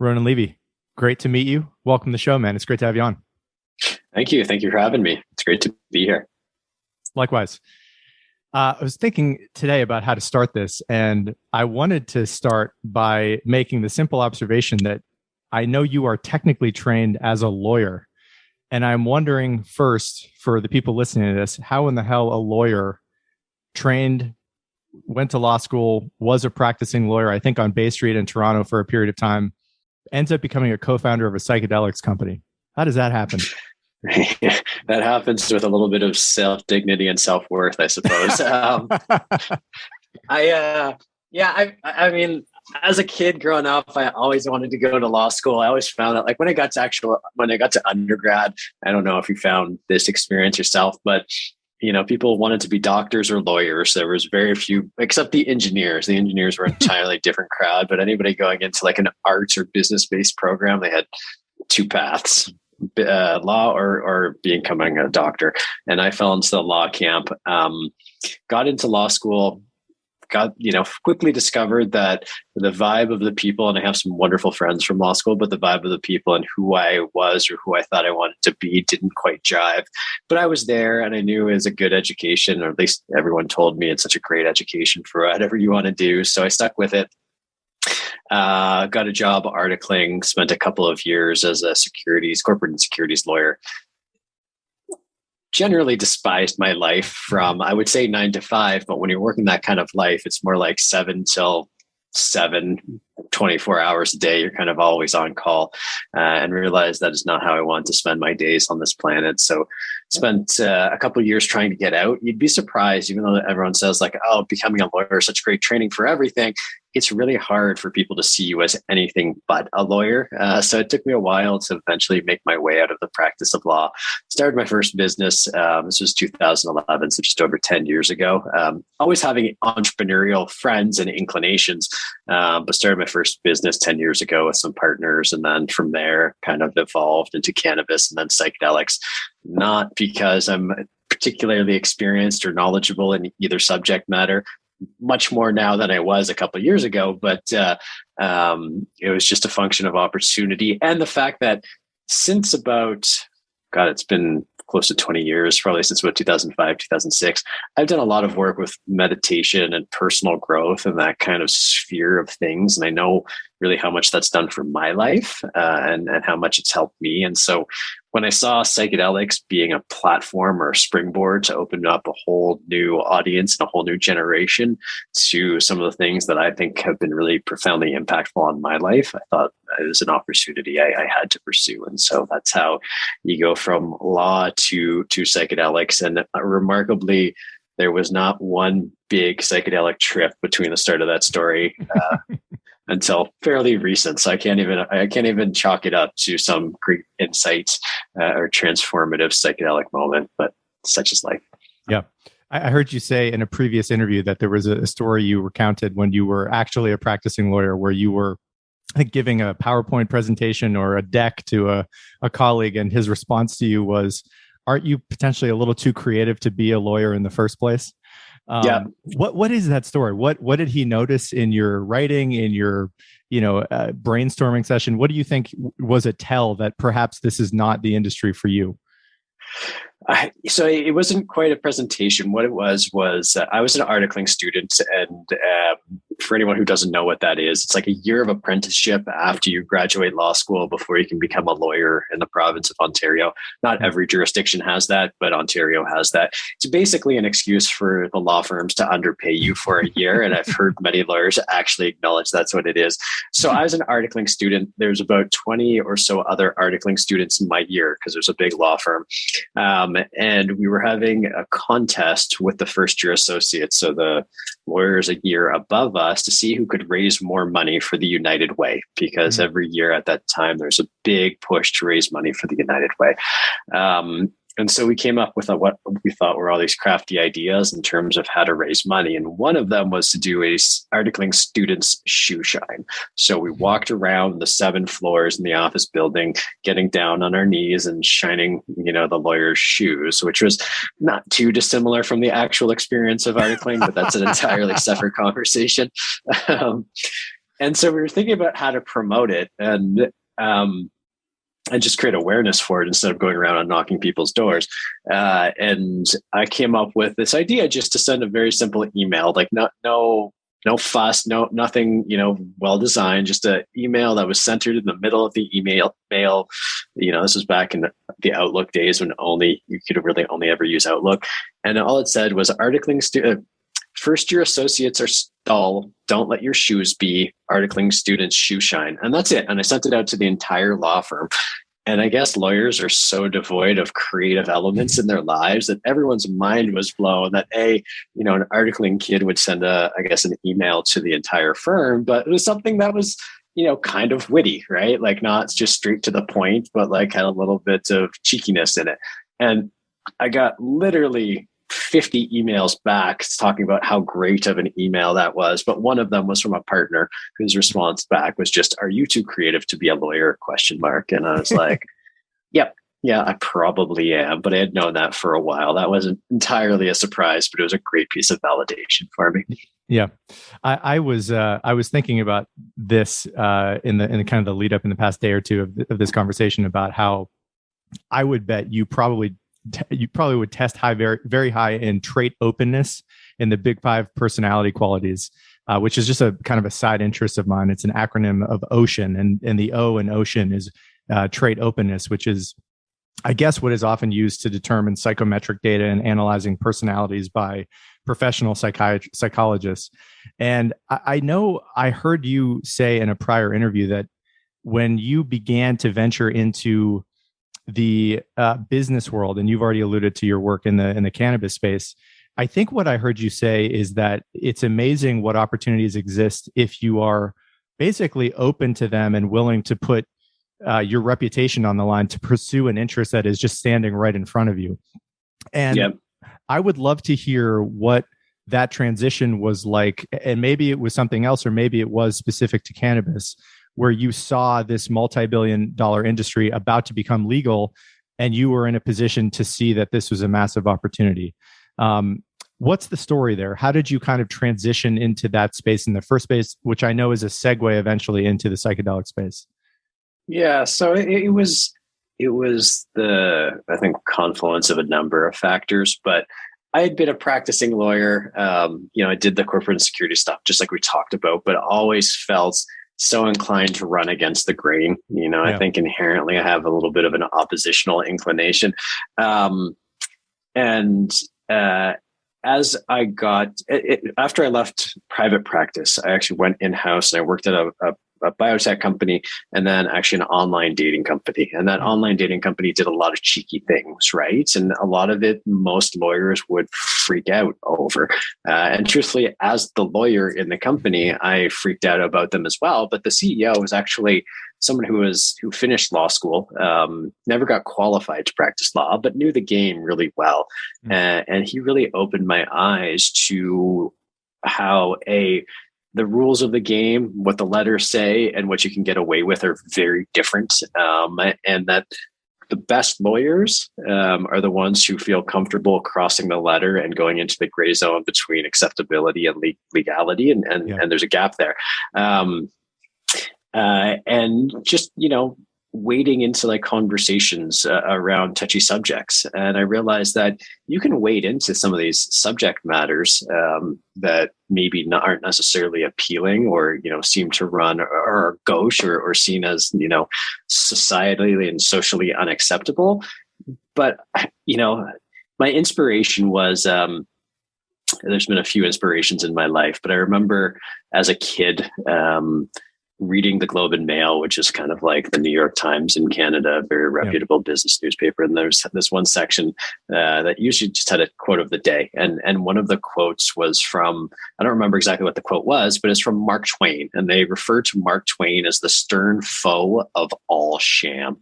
Ronan Levy, great to meet you. Welcome to the show, man. It's great to have you on. Thank you. Thank you for having me. It's great to be here. Likewise. I was thinking today about how to start this, and I wanted to start by making the simple observation that I know you are technically trained as a lawyer. And I'm wondering first, for the people listening to this, how in the hell a lawyer trained, went to law school, was a practicing lawyer, I think on Bay Street in Toronto for a period of time, ends up becoming a co-founder of a psychedelics company. How does that happen? That happens with a little bit of self-dignity and self-worth, I suppose. I mean, as a kid growing up, I always wanted to go to law school. I always found that, like, when I got to undergrad, I don't know if you found this experience yourself, but people wanted to be doctors or lawyers. There was very few, except the engineers. The engineers were an entirely different crowd, but anybody going into like an arts or business-based program, they had two paths. Law or becoming a doctor. And I fell into the law camp, got into law school, quickly discovered that the vibe of the people, and I have some wonderful friends from law school, but the vibe of the people and who I was or who I thought I wanted to be didn't quite jive. But I was there and I knew it was a good education, or at least everyone told me it's such a great education for whatever you want to do. So I stuck with it. Got a job articling, spent a couple of years as a corporate and securities lawyer. Generally despised my life from, I would say 9 to 5, but when you're working that kind of life, it's more like 7 till 7, 24 hours a day. You're kind of always on call, and realized that is not how I want to spend my days on this planet. So spent a couple of years trying to get out. You'd be surprised, even though everyone says like, oh, becoming a lawyer is such great training for everything. It's really hard for people to see you as anything but a lawyer. So it took me a while to eventually make my way out of the practice of law. Started my first business. This was 2011, so just over 10 years ago. Always having entrepreneurial friends and inclinations, but started my first business 10 years ago with some partners. And then from there kind of evolved into cannabis and then psychedelics, not because I'm particularly experienced or knowledgeable in either subject matter, much more now than I was a couple of years ago, but it was just a function of opportunity and the fact that since it's been close to 20 years, probably since about 2005, 2006, I've done a lot of work with meditation and personal growth and that kind of sphere of things. And I know really how much that's done for my life and how much it's helped me. And so when I saw psychedelics being a platform or a springboard to open up a whole new audience and a whole new generation to some of the things that I think have been really profoundly impactful on my life, I thought it was an opportunity I had to pursue. And so that's how you go from law to psychedelics. And remarkably, there was not one big psychedelic trip between the start of that story until fairly recent. So I can't even chalk it up to some great insight or transformative psychedelic moment, but such is life. Yeah. I heard you say in a previous interview that there was a story you recounted when you were actually a practicing lawyer where you were, I think, giving a PowerPoint presentation or a deck to a colleague, and his response to you was, aren't you potentially a little too creative to be a lawyer in the first place? Yeah. What is that story? What did he notice in your writing, in your brainstorming session? What do you think was a tell that perhaps this is not the industry for you? So it wasn't quite a presentation. What it was I was an articling student, and for anyone who doesn't know what that is, it's like a year of apprenticeship after you graduate law school before you can become a lawyer in the province of Ontario. Not every jurisdiction has that, but Ontario has that. It's basically an excuse for the law firms to underpay you for a year, and I've heard many lawyers actually acknowledge that's what it is. So I was an articling student. There's about 20 or so other articling students in my year because there's a big law firm. And we were having a contest with the first year associates, so the lawyers a year above us, to see who could raise more money for the United Way, because every year at that time there's a big push to raise money for the United Way. And so we came up with what we thought were all these crafty ideas in terms of how to raise money. And one of them was to do a articling students shoe shine. So we walked around the 7 floors in the office building, getting down on our knees and shining, the lawyer's shoes, which was not too dissimilar from the actual experience of articling, but that's an entirely separate conversation. And so we were thinking about how to promote it and just create awareness for it instead of going around and knocking people's doors. And I came up with this idea just to send a very simple email, like no fuss, nothing, well designed, just an email that was centered in the middle of the email. This was back in the Outlook days when you could really only ever use Outlook. And all it said was first year associates are dull. Don't let your shoes be. Articling students shoe shine. And that's it. And I sent it out to the entire law firm. And I guess lawyers are so devoid of creative elements in their lives that everyone's mind was blown that an articling kid would send an email to the entire firm, but it was something that was, kind of witty, right? Like not just straight to the point, but like had a little bit of cheekiness in it. And I got literally 50 emails back talking about how great of an email that was. But one of them was from a partner whose response back was just, "Are you too creative to be a lawyer?" ? And I was like, yep. Yeah, I probably am. But I had known that for a while. That wasn't entirely a surprise, but it was a great piece of validation for me. Yeah. I was thinking about this in the kind of the lead up in the past day or two of this conversation about how I would bet you probably would test very, very high in trait openness in the big 5 personality qualities, which is just a kind of a side interest of mine. It's an acronym of OCEAN, and the O in OCEAN is trait openness, which is, I guess, what is often used to determine psychometric data and analyzing personalities by professional psychologists. And I know I heard you say in a prior interview that when you began to venture into the business world, and you've already alluded to your work in the cannabis space, I think what I heard you say is that it's amazing what opportunities exist if you are basically open to them and willing to put your reputation on the line to pursue an interest that is just standing right in front of you. And yep. I would love to hear what that transition was like, and maybe it was something else, or maybe it was specific to cannabis, where you saw this multi-billion-dollar industry about to become legal, and you were in a position to see that this was a massive opportunity. What's the story there? How did you kind of transition into that space in the first place, which I know is a segue eventually into the psychedelic space? Yeah, so it was the, I think, confluence of a number of factors, but I had been a practicing lawyer. I did the corporate and security stuff, just like we talked about, but always felt so inclined to run against the grain. Yeah. I think inherently I have a little bit of an oppositional inclination. As I after I left private practice, I actually went in-house and I worked at a biotech company, and then actually an online dating company. And that online dating company did a lot of cheeky things, right? And a lot of it, most lawyers would freak out over. And truthfully, as the lawyer in the company, I freaked out about them as well. But the CEO was actually someone who finished law school, never got qualified to practice law, but knew the game really well. And he really opened my eyes to how the rules of the game, what the letters say, and what you can get away with are very different. And that the best lawyers are the ones who feel comfortable crossing the letter and going into the gray zone between acceptability and legality. And there's a gap there. And just, wading into like conversations around touchy subjects. And I realized that you can wade into some of these subject matters that maybe aren't necessarily appealing or, seem to run or are gauche or seen as, societally and socially unacceptable. But, my inspiration was, there's been a few inspirations in my life, but I remember as a kid, reading the Globe and Mail, which is kind of like the New York Times in Canada, a very reputable business newspaper. And there's this one section that usually just had a quote of the day. And one of the quotes was from, I don't remember exactly what the quote was, but it's from Mark Twain. And they refer to Mark Twain as the stern foe of all sham.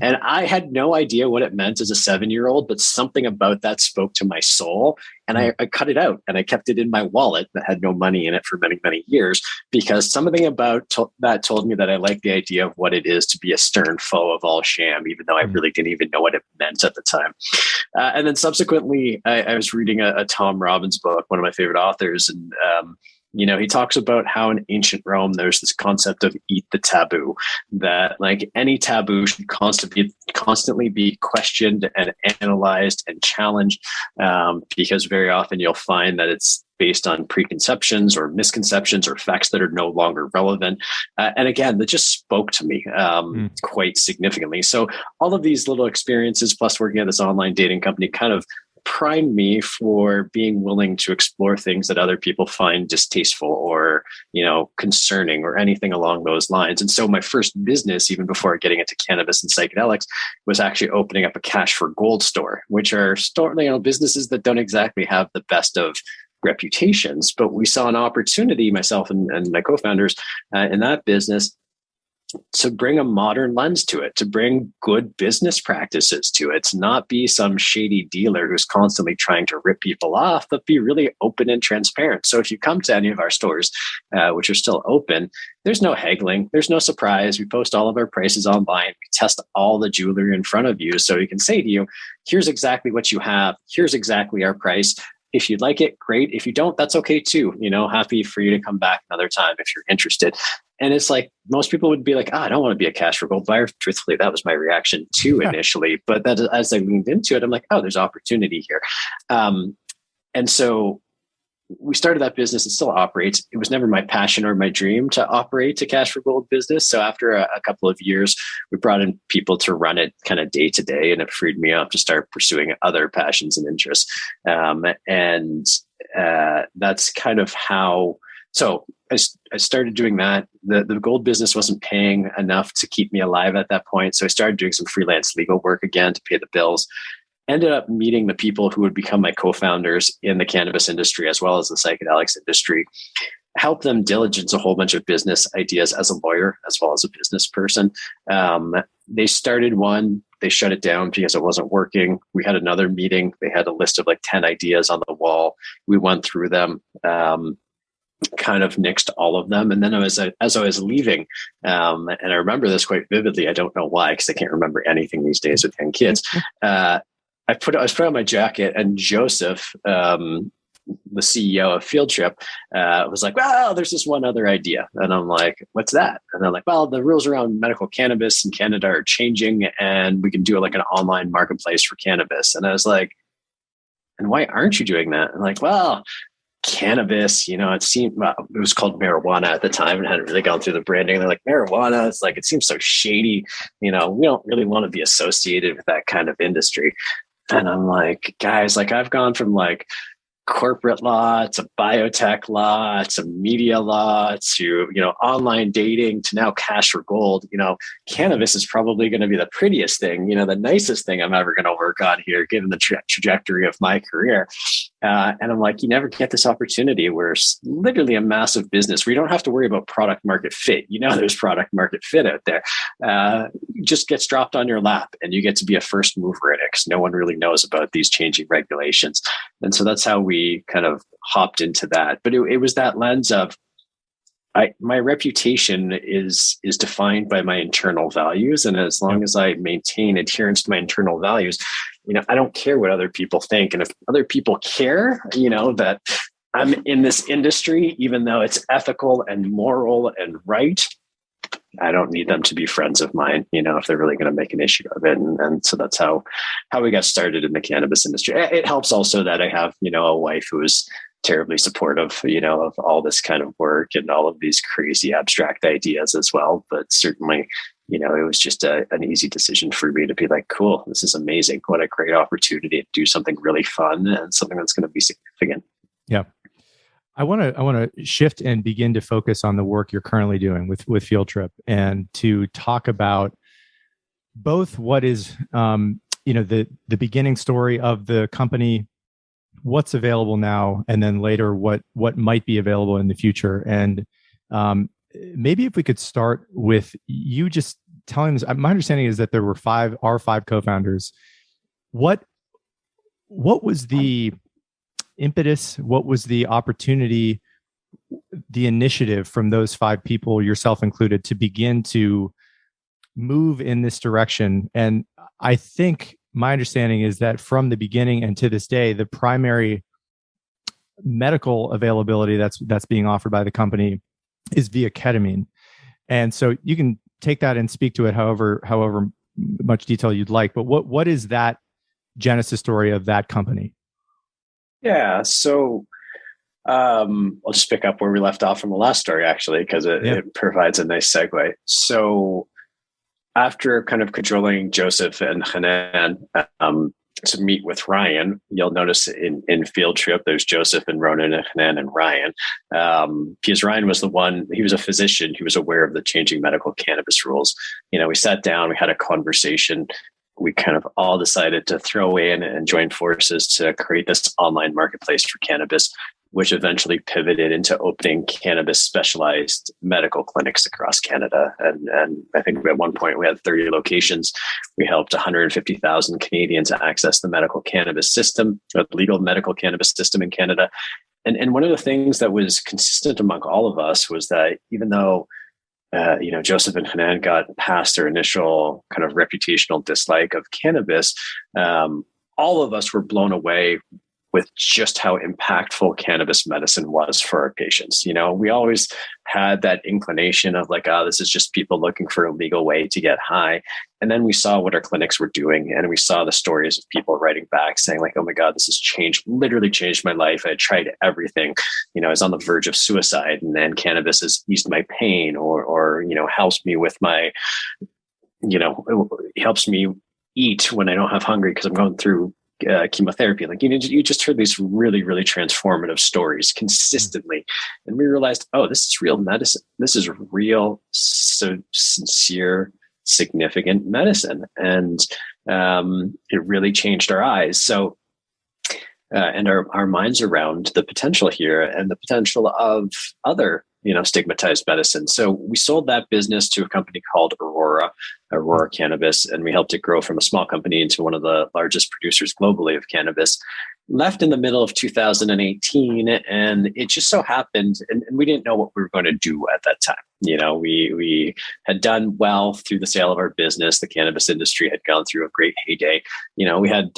And I had no idea what it meant as a 7-year-old, but something about that spoke to my soul. And I cut it out and I kept it in my wallet that had no money in it for many, many years, because something about that told me that I like the idea of what it is to be a stern foe of all sham, even though I really didn't even know what it meant at the time. And then subsequently, I was reading a Tom Robbins book, one of my favorite authors. And He talks about how in ancient Rome, there's this concept of eat the taboo, that like any taboo should constantly be questioned and analyzed and challenged, because very often you'll find that it's based on preconceptions or misconceptions or facts that are no longer relevant. And again, that just spoke to me quite significantly. So all of these little experiences, plus working at this online dating company, kind of primed me for being willing to explore things that other people find distasteful or, concerning or anything along those lines. And so my first business, even before getting into cannabis and psychedelics, was actually opening up a cash for gold store, which are businesses that don't exactly have the best of reputations. But we saw an opportunity, myself and my co-founders in that business, to bring a modern lens to it, to bring good business practices to it, to not be some shady dealer who's constantly trying to rip people off, but be really open and transparent. So if you come to any of our stores, which are still open, there's no haggling, there's no surprise. We post all of our prices online. We test all the jewelry in front of you. So we can say to you, here's exactly what you have. Here's exactly our price. If you'd like it, great. If you don't, that's okay too. Happy for you to come back another time if you're interested. And it's like, most people would be like, I don't want to be a cash for gold buyer. Truthfully, that was my reaction too initially. But that, as I leaned into it, I'm like, there's opportunity here. And so we started that business. It still operates. It was never my passion or my dream to operate a cash for gold business. So after a couple of years, we brought in people to run it kind of day to day, and it freed me up to start pursuing other passions and interests. That's kind of how. So I started doing that. The gold business wasn't paying enough to keep me alive at that point. So I started doing some freelance legal work again to pay the bills. Ended up meeting the people who would become my co-founders in the cannabis industry as well as the psychedelics industry. Help them diligence a whole bunch of business ideas as a lawyer as well as a business person. They started one, they shut it down because it wasn't working. We had another meeting. They had a list of like 10 ideas on the wall. We went through them. Kind of nixed all of them. And then as I was leaving, and I remember this quite vividly, I don't know why, because I can't remember anything these days with 10 kids. I was put on my jacket, and Joseph, the CEO of Field Trip, was like, well, there's this one other idea. And I'm like, what's that? And they're like, well, the rules around medical cannabis in Canada are changing, and we can do like an online marketplace for cannabis. And I was like, and why aren't you doing that? And like, well, cannabis, it seemed, it was called marijuana at the time and hadn't really gone through the branding. They're like, marijuana, it's like, it seems so shady. We don't really want to be associated with that kind of industry. And I'm like, guys, like I've gone from like corporate law to biotech law to media law to online dating to now cash for gold. Cannabis is probably going to be the prettiest thing, the nicest thing I'm ever going to work on here, given the trajectory of my career. And I'm like, you never get this opportunity where it's literally a massive business where you don't have to worry about product market fit. There's product market fit out there. It just gets dropped on your lap, and you get to be a first mover in it because no one really knows about these changing regulations. And so that's how we kind of hopped into that. But it was that lens of my reputation is defined by my internal values. And as long as I maintain adherence to my internal values, I don't care what other people think. And if other people care, that I'm in this industry, even though it's ethical and moral and right, I don't need them to be friends of mine, if they're really going to make an issue of it. And so that's how we got started in the cannabis industry. It helps also that I have, a wife who is terribly supportive, of all this kind of work and all of these crazy abstract ideas as well. But certainly, it was just an easy decision for me to be like, cool, this is amazing. What a great opportunity to do something really fun and something that's going to be significant. Yeah. I want to shift and begin to focus on the work you're currently doing with Field Trip, and to talk about both what is, the beginning story of the company, what's available now, and then later what might be available in the future. And maybe if we could start with you just telling us. My understanding is that there were five co-founders. What was the impetus? What was the opportunity, the initiative from those five people, yourself included, to begin to move in this direction? And I think my understanding is that from the beginning and to this day, the primary medical availability that's being offered by the company is via ketamine. And so you can take that and speak to it however much detail you'd like. But what is that genesis story of that company? Yeah. So I'll just pick up where we left off from the last story, actually, because it provides a nice segue. So after kind of cajoling Joseph and Hanan to meet with Ryan, you'll notice in Field Trip, there's Joseph and Ronan and Hanan and Ryan. Because Ryan was he was a physician. He was aware of the changing medical cannabis rules. We sat down, we had a conversation. We kind of all decided to throw in and join forces to create this online marketplace for cannabis, which eventually pivoted into opening cannabis specialized medical clinics across Canada. And I think at one point we had 30 locations. We helped 150,000 Canadians access the medical cannabis system, the legal medical cannabis system in Canada. And one of the things that was consistent among all of us was that even though Joseph and Hanan got past their initial kind of reputational dislike of cannabis, all of us were blown away with just how impactful cannabis medicine was for our patients. We always had that inclination of like, this is just people looking for a legal way to get high. And then we saw what our clinics were doing, and we saw the stories of people writing back saying like, oh my God, this has literally changed my life. I tried everything. I was on the verge of suicide, and then cannabis has eased my pain or helps me with my, helps me eat when I don't have hungry because I'm going through chemotherapy. Like, you just heard these really, really transformative stories consistently. And we realized, this is real medicine. This is real, so sincere, significant medicine. And it really changed our eyes. So, and our minds around the potential here and the potential of other, stigmatized medicine. So we sold that business to a company called Aurora Cannabis, and we helped it grow from a small company into one of the largest producers globally of cannabis. Left in the middle of 2018, and it just so happened, and we didn't know what we were going to do at that time. We had done well through the sale of our business. The cannabis industry had gone through a great heyday. We had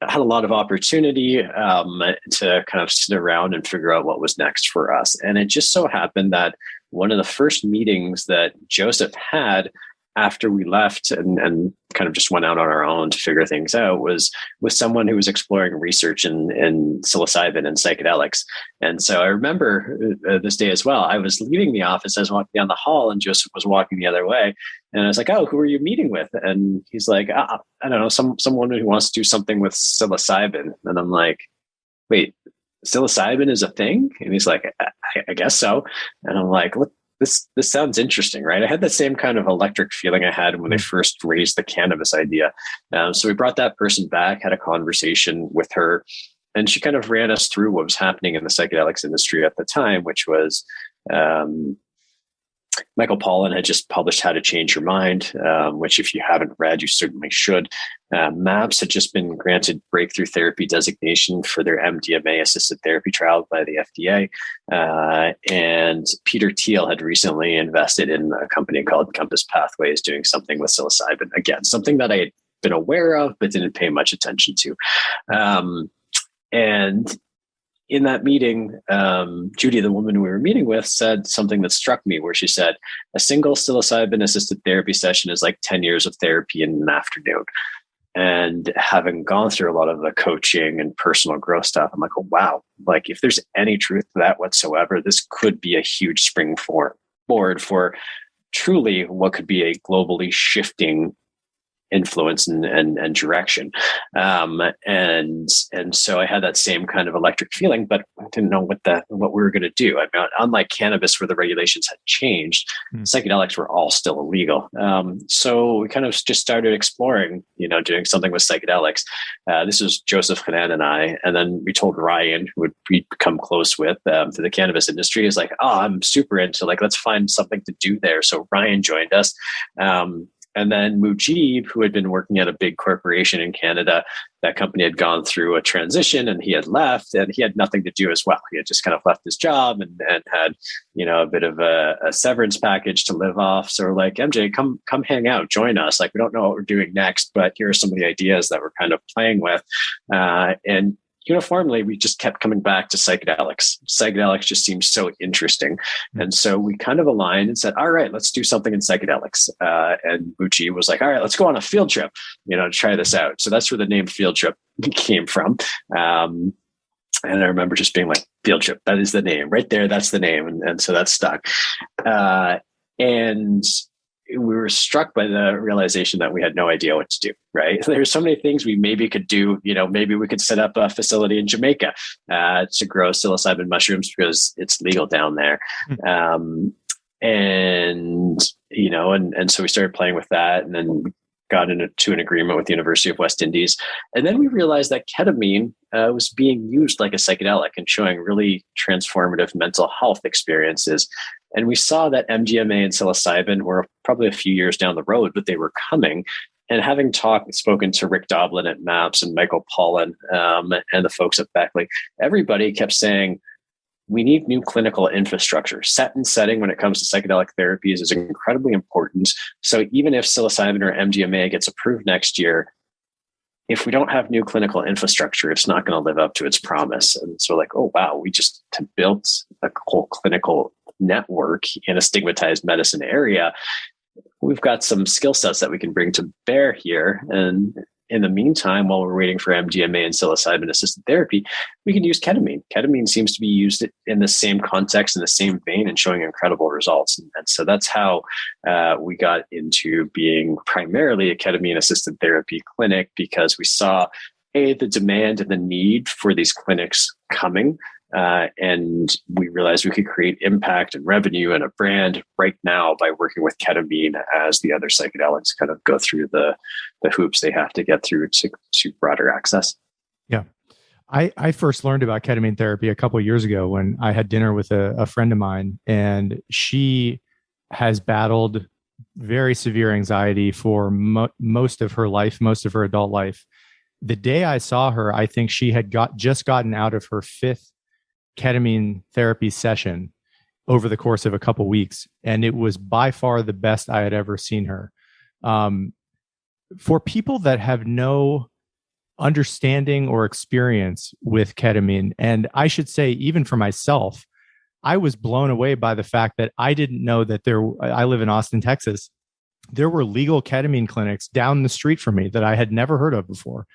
a lot of opportunity to kind of sit around and figure out what was next for us. And it just so happened that one of the first meetings that Joseph had after we left and kind of just went out on our own to figure things out was with someone who was exploring research in psilocybin and psychedelics. And so I remember this day as well. I was leaving the office, I was walking down the hall, and Joseph was walking the other way. And I was like, who are you meeting with? And he's like, I don't know, someone who wants to do something with psilocybin. And I'm like, wait, psilocybin is a thing? And he's like, I guess so. And I'm like, look, this sounds interesting, right? I had the same kind of electric feeling I had when they first raised the cannabis idea. So we brought that person back, had a conversation with her, and she kind of ran us through what was happening in the psychedelics industry at the time, which was Michael Pollan had just published How to Change Your Mind, which if you haven't read, you certainly should. MAPS had just been granted breakthrough therapy designation for their MDMA-assisted therapy trial by the FDA. And Peter Thiel had recently invested in a company called Compass Pathways doing something with psilocybin. Again, something that I had been aware of, but didn't pay much attention to. And in that meeting, Judy, the woman we were meeting with, said something that struck me, where she said, a single psilocybin-assisted therapy session is like 10 years of therapy in an afternoon. And having gone through a lot of the coaching and personal growth stuff, I'm like, oh, wow, like if there's any truth to that whatsoever, this could be a huge springboard for truly what could be a globally shifting influence and direction. And so I had that same kind of electric feeling, but I didn't know what we were going to do. I mean, unlike cannabis, where the regulations had changed, psychedelics were all still illegal. So we kind of just started exploring, doing something with psychedelics. This was Joseph, Hanan, and I. And then we told Ryan, who we'd become close with to the cannabis industry, is like, I'm super into let's find something to do there. So Ryan joined us. And then Mujib, who had been working at a big corporation in Canada, that company had gone through a transition and he had left, and he had nothing to do as well. He had just kind of left his job and had, a bit of a severance package to live off. So we're like, MJ, come hang out, join us. Like, we don't know what we're doing next, but here are some of the ideas that we're kind of playing with. And uniformly, we just kept coming back to psychedelics. Psychedelics just seemed so interesting. And so we kind of aligned and said, all right, let's do something in psychedelics. And Bucci was like, all right, let's go on a field trip, to try this out. So that's where the name field trip came from. And I remember just being like, field trip, that is the name right there. That's the name. And so that stuck. And we were struck by the realization that we had no idea what to do, right? There's so many things we maybe could do. Maybe we could set up a facility in Jamaica to grow psilocybin mushrooms because it's legal down there. And so we started playing with that, and then got into an agreement with the University of West Indies. And then we realized that ketamine was being used like a psychedelic and showing really transformative mental health experiences. And we saw that MDMA and psilocybin were probably a few years down the road, but they were coming. And having spoken to Rick Doblin at MAPS and Michael Pollan and the folks at Beckley, everybody kept saying, we need new clinical infrastructure. Set and setting when it comes to psychedelic therapies is incredibly important. So even if psilocybin or MDMA gets approved next year, if we don't have new clinical infrastructure, it's not going to live up to its promise. And so oh, wow, we just built a whole clinical network in a stigmatized medicine area. We've got some skill sets that we can bring to bear here. And in the meantime, while we're waiting for MDMA and psilocybin-assisted therapy, we can use ketamine. Ketamine seems to be used in the same context, in the same vein, and showing incredible results. And so that's how we got into being primarily a ketamine-assisted therapy clinic, because we saw, the demand and the need for these clinics coming. And we realized we could create impact and revenue and a brand right now by working with ketamine as the other psychedelics kind of go through the hoops they have to get through to broader access. Yeah. I first learned about ketamine therapy a couple of years ago when I had dinner with a friend of mine, and she has battled very severe anxiety for most of her life, most of her adult life. The day I saw her, I think she had just gotten out of her 5th ketamine therapy session over the course of a couple of weeks. And it was by far the best I had ever seen her. For people that have no understanding or experience with ketamine, and I should say, even for myself, I was blown away by the fact that I didn't know that I live in Austin, Texas. There were legal ketamine clinics down the street from me that I had never heard of before.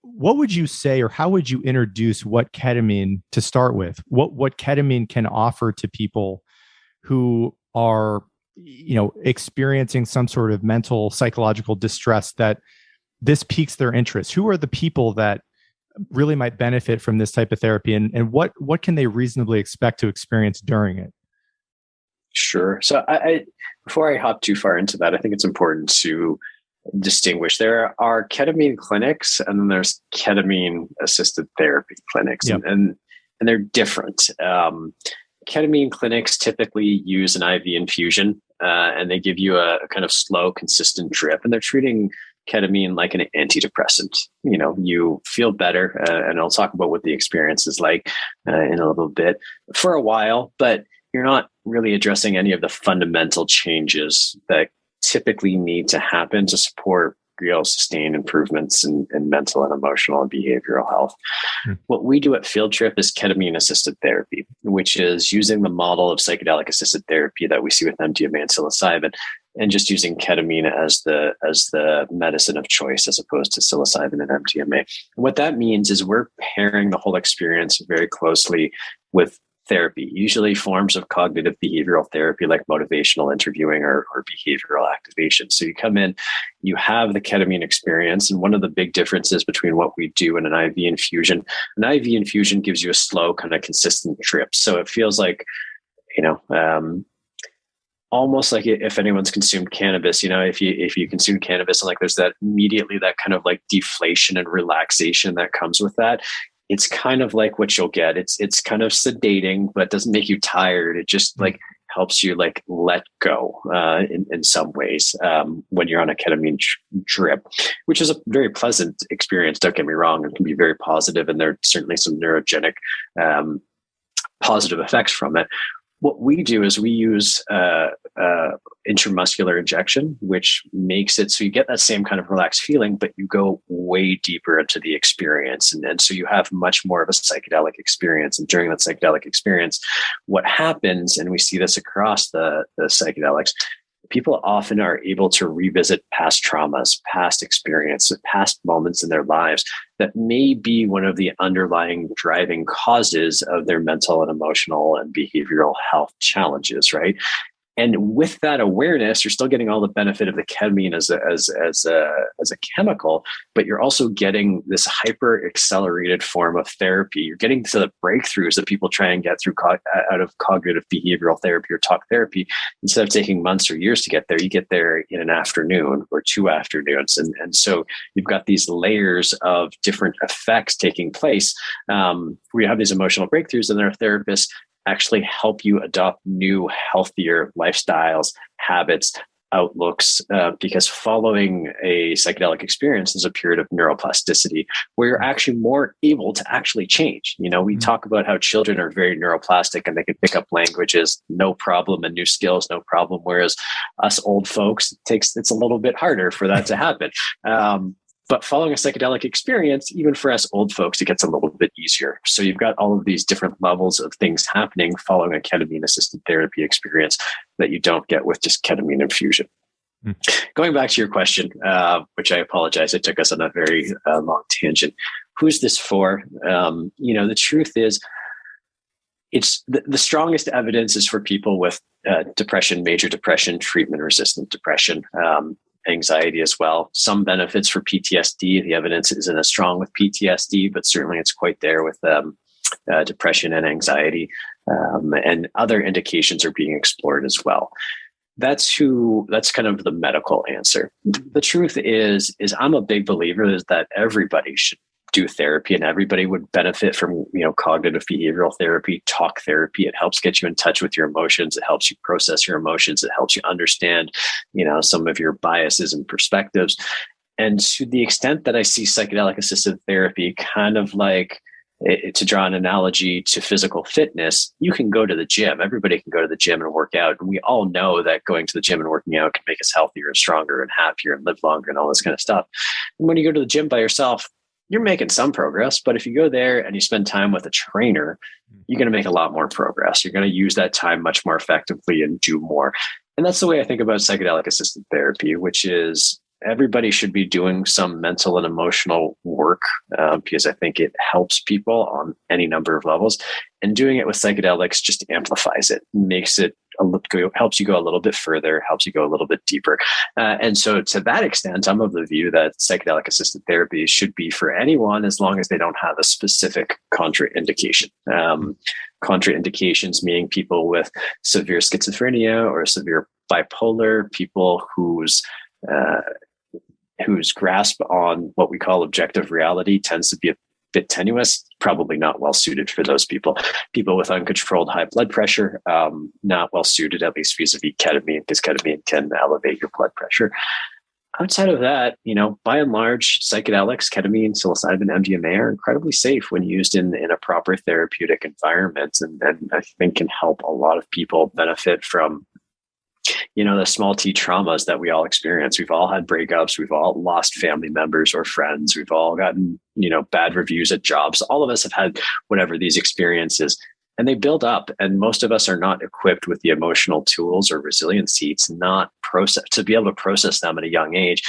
What would you say, or how would you introduce what ketamine, to start with, what ketamine can offer to people who are, experiencing some sort of mental, psychological distress, that this piques their interest? Who are the people that really might benefit from this type of therapy, and what can they reasonably expect to experience during it? Sure. So I before I hop too far into that, I think it's important to distinguish. There are ketamine clinics, and then there's ketamine-assisted therapy clinics, Yep. and they're different. Ketamine clinics typically use an IV infusion, and they give you a kind of slow, consistent drip, and they're treating ketamine like an antidepressant. You feel better, and I'll talk about what the experience is like in a little bit for a while, but you're not really addressing any of the fundamental changes that typically need to happen to support real sustained improvements in mental and emotional and behavioral health. What we do at Field Trip is ketamine-assisted therapy, which is using the model of psychedelic-assisted therapy that we see with MDMA and psilocybin, and just using ketamine as the medicine of choice as opposed to psilocybin and MDMA. And what that means is we're pairing the whole experience very closely with therapy, usually forms of cognitive behavioral therapy like motivational interviewing or behavioral activation. So you come in, you have the ketamine experience. And one of the big differences between what we do and an IV infusion gives you a slow, kind of consistent drip. So it feels like, almost like if anyone's consumed cannabis, if you consume cannabis, and like there's that immediately that kind of like deflation and relaxation that comes with that. It's kind of like what you'll get. It's kind of sedating, but it doesn't make you tired. It just like helps you like let go in some ways when you're on a ketamine drip, which is a very pleasant experience. Don't get me wrong. It can be very positive, and there are certainly some neurogenic positive effects from it. What we do is we use intramuscular injection, which makes it so you get that same kind of relaxed feeling, but you go way deeper into the experience. And so you have much more of a psychedelic experience. And during that psychedelic experience, what happens, and we see this across the psychedelics, people often are able to revisit past traumas, past experiences, past moments in their lives that may be one of the underlying driving causes of their mental and emotional and behavioral health challenges, right? And with that awareness, you're still getting all the benefit of the ketamine as a chemical, but you're also getting this hyper accelerated form of therapy. You're getting to the breakthroughs that people try and get through out of cognitive behavioral therapy or talk therapy. Instead of taking months or years to get there, you get there in an afternoon or 2 afternoons. And so you've got these layers of different effects taking place where you have these emotional breakthroughs, and there are therapists actually help you adopt new, healthier lifestyles, habits, outlooks, because following a psychedelic experience is a period of neuroplasticity where you're actually more able to actually change. You know, we talk about how children are very neuroplastic and they can pick up languages, no problem, and new skills, no problem. Whereas us old folks, it's a little bit harder for that to happen. But following a psychedelic experience, even for us old folks, it gets a little bit easier. So you've got all of these different levels of things happening following a ketamine-assisted therapy experience that you don't get with just ketamine infusion. Going back to your question, which I apologize, it took us on a very long tangent. Who's this for? The truth is, it's the strongest evidence is for people with depression, major depression, treatment-resistant depression. Anxiety as well. Some benefits for PTSD. The evidence isn't as strong with PTSD, but certainly it's quite there with depression and anxiety. And other indications are being explored as well. That's kind of the medical answer. The truth is I'm a big believer is that everybody should do therapy, and everybody would benefit from, cognitive behavioral therapy, talk therapy. It helps get you in touch with your emotions. It helps you process your emotions. It helps you understand, some of your biases and perspectives. And to the extent that I see psychedelic assisted therapy kind of like, to draw an analogy to physical fitness, you can go to the gym. Everybody can go to the gym and work out. And we all know that going to the gym and working out can make us healthier and stronger and happier and live longer and all this kind of stuff. And when you go to the gym by yourself, you're making some progress, but if you go there and you spend time with a trainer, you're going to make a lot more progress. You're going to use that time much more effectively and do more. And that's the way I think about psychedelic assisted therapy, which is everybody should be doing some mental and emotional work because I think it helps people on any number of levels. And doing it with psychedelics just amplifies it, makes it helps you go a little bit further, helps you go a little bit deeper. And so to that extent, I'm of the view that psychedelic assisted therapy should be for anyone as long as they don't have a specific contraindication. Contraindications meaning people with severe schizophrenia or severe bipolar, people whose grasp on what we call objective reality tends to be a bit tenuous, probably not well suited for those people. People with uncontrolled high blood pressure, not well suited, at least vis-a-vis ketamine, because ketamine can elevate your blood pressure. Outside of that, by and large, psychedelics, ketamine, psilocybin, MDMA are incredibly safe when used in a proper therapeutic environment, and I think can help a lot of people benefit from the small t traumas that we all experience. We've all had breakups. We've all lost family members or friends. We've all gotten, bad reviews at jobs. All of us have had whatever these experiences, and they build up. And most of us are not equipped with the emotional tools or resiliency to be able to process them at a young age.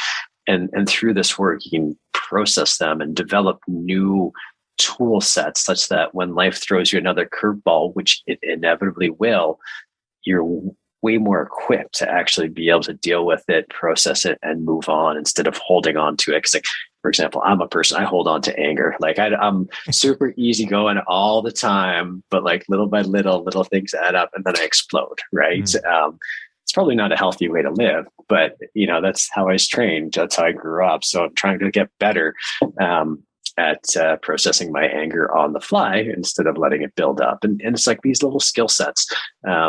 And through this work, you can process them and develop new tool sets such that when life throws you another curveball, which it inevitably will, you're way more equipped to actually be able to deal with it, process it, and move on instead of holding on to it. Like, for example, I'm a person, I hold on to anger. Like I'm super easygoing all the time, but like little by little things add up and then I explode, right? It's probably not a healthy way to live, but that's how I was trained. That's how I grew up. So I'm trying to get better at processing my anger on the fly instead of letting it build up. And it's like these little skill sets,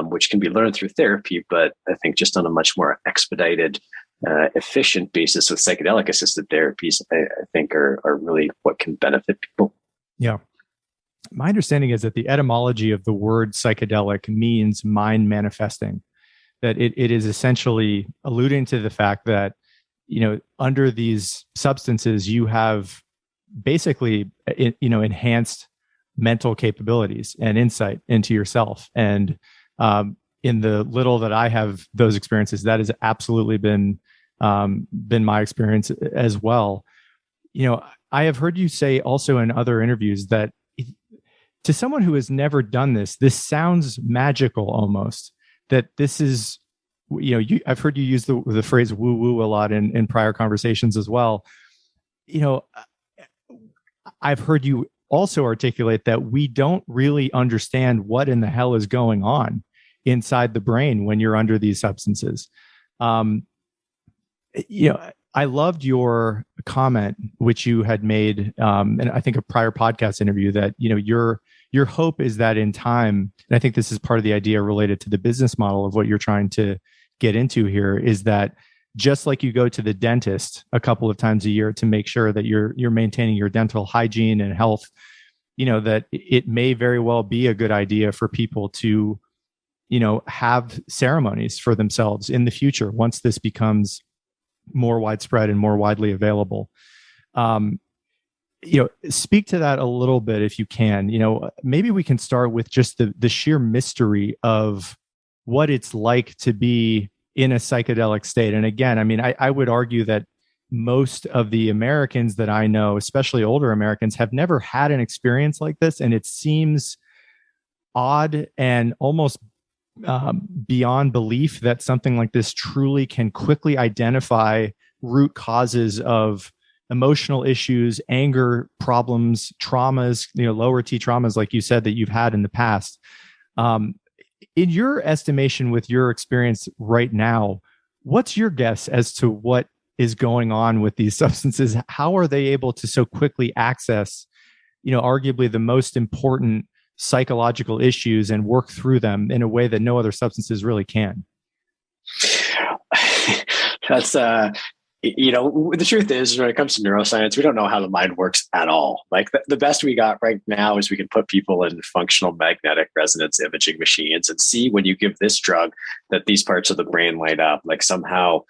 which can be learned through therapy, but I think just on a much more expedited, efficient basis with psychedelic assisted therapies, I think are really what can benefit people. Yeah. my understanding is that the etymology of the word psychedelic means mind manifesting, that it is essentially alluding to the fact that, under these substances, you have basically, enhanced mental capabilities and insight into yourself. And in the little that I have those experiences, that has absolutely been my experience as well. I have heard you say also in other interviews that to someone who has never done this sounds magical almost, that this is, I've heard you use the phrase woo woo a lot in prior conversations as well. I've heard you also articulate that we don't really understand what in the hell is going on inside the brain when you're under these substances. I loved your comment, which you had made, and I think a prior podcast interview, that your hope is that in time, and I think this is part of the idea related to the business model of what you're trying to get into here, is that just like you go to the dentist a couple of times a year to make sure that you're maintaining your dental hygiene and health, that it may very well be a good idea for people to, have ceremonies for themselves in the future once this becomes more widespread and more widely available. Speak to that a little bit if you can. Maybe we can start with just the sheer mystery of what it's like to be in a psychedelic state. And again, I would argue that most of the Americans that I know, especially older Americans, have never had an experience like this. And it seems odd and almost beyond belief that something like this truly can quickly identify root causes of emotional issues, anger problems, traumas, lower T traumas, like you said, that you've had in the past. In your estimation, with your experience right now, what's your guess as to what is going on with these substances? How are they able to so quickly access, arguably the most important psychological issues and work through them in a way that no other substances really can? That's the truth is, when it comes to neuroscience, we don't know how the mind works at all. Like the best we got right now is we can put people in functional magnetic resonance imaging machines and see, when you give this drug, that these parts of the brain light up, like somehow,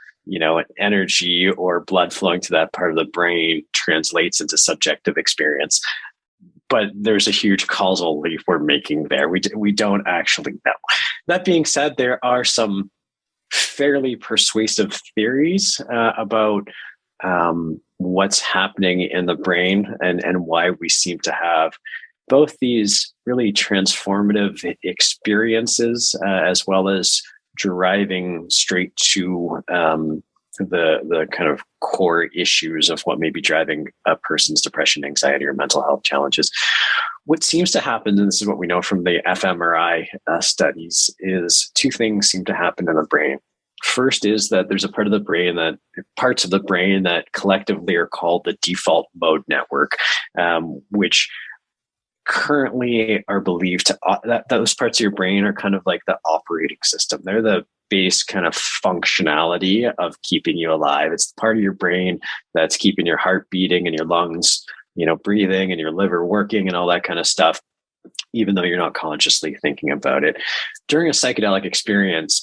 energy or blood flowing to that part of the brain translates into subjective experience. But there's a huge causal leap we're making there. We don't actually know. That being said, there are some fairly persuasive theories about what's happening in the brain and why we seem to have both these really transformative experiences as well as driving straight to the kind of core issues of what may be driving a person's depression, anxiety, or mental health challenges. What seems to happen, and this is what we know from the fMRI studies, is two things seem to happen in the brain. First is that there's parts of the brain that collectively are called the default mode network, which currently are believed to that those parts of your brain are kind of like the operating system. They're the base kind of functionality of keeping you alive. It's the part of your brain that's keeping your heart beating and your lungs, breathing, and your liver working and all that kind of stuff, even though you're not consciously thinking about it. During a psychedelic experience,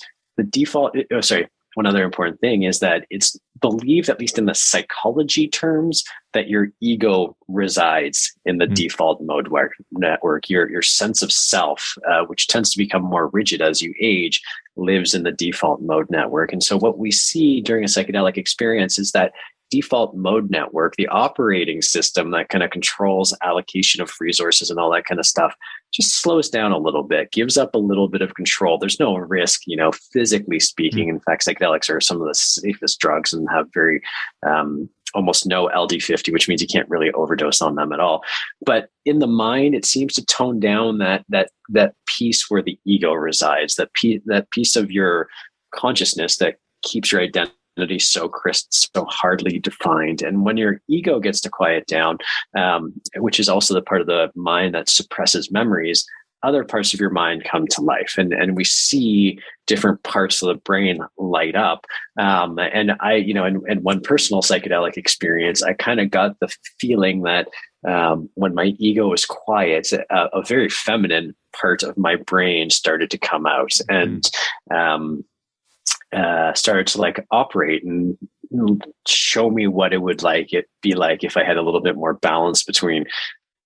one other important thing is that it's believed, at least in the psychology terms, that your ego resides in the default mode network. Your sense of self, which tends to become more rigid as you age, lives in the default mode network. And so what we see during a psychedelic experience is that default mode network, the operating system that kind of controls allocation of resources and all that kind of stuff, just slows down a little bit, gives up a little bit of control. There's no risk, physically speaking. In fact, psychedelics are some of the safest drugs and have very almost no LD50, which means you can't really overdose on them at all. But in the mind, it seems to tone down that piece where the ego resides, that piece of your consciousness that keeps your identity so crisp, so hardly defined. And when your ego gets to quiet down, which is also the part of the mind that suppresses memories, other parts of your mind come to life, and we see different parts of the brain light up. And I, in one personal psychedelic experience, I kind of got the feeling that when my ego was quiet, a very feminine part of my brain started to come out and started to like operate and show me what it would be like if I had a little bit more balance between,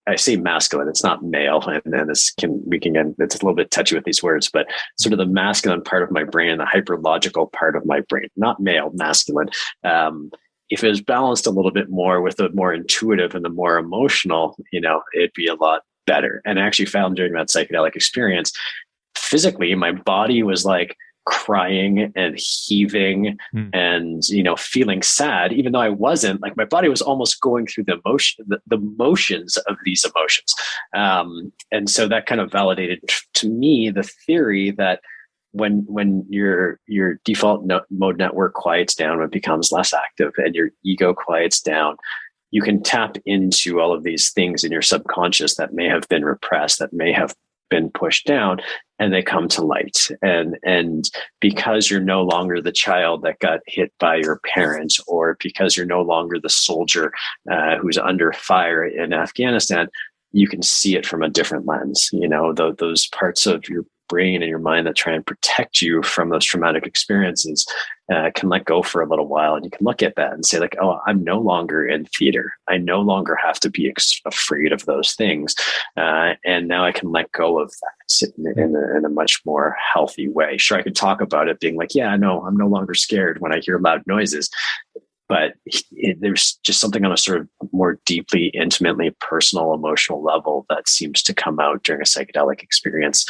I say masculine, it's not male, and then it's a little bit touchy with these words, but sort of the masculine part of my brain, the hyperlogical part of my brain, not male, masculine. If it was balanced a little bit more with the more intuitive and the more emotional, it'd be a lot better. And I actually found during that psychedelic experience, physically, my body was like crying and heaving and feeling sad, even though I wasn't. Like, my body was almost going through the motions of these emotions, and so that kind of validated to me the theory that when your default mode network quiets down, when it becomes less active and your ego quiets down, you can tap into all of these things in your subconscious that may have been repressed, that may have been pushed down, and they come to light. And because you're no longer the child that got hit by your parents, or because you're no longer the soldier who's under fire in Afghanistan, you can see it from a different lens. Those parts of your brain and your mind that try and protect you from those traumatic experiences can let go for a little while, and you can look at that and say, like, oh, I'm no longer in theater. I no longer have to be afraid of those things, and now I can let go of that in a much more healthy way. Sure, I could talk about it being like, yeah, no, I'm no longer scared when I hear loud noises, but there's just something on a sort of more deeply, intimately personal, emotional level that seems to come out during a psychedelic experience.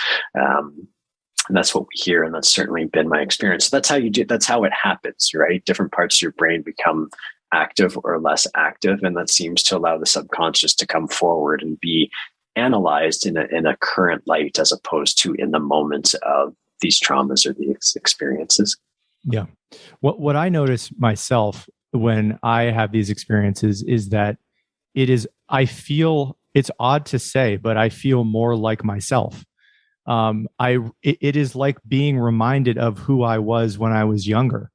And that's what we hear. And that's certainly been my experience. So that's how it happens, right? Different parts of your brain become active or less active. And that seems to allow the subconscious to come forward and be analyzed in a current light, as opposed to in the moment of these traumas or these experiences. Yeah. What I notice myself when I have these experiences is that I feel, it's odd to say, but I feel more like myself. It is like being reminded of who I was when I was younger.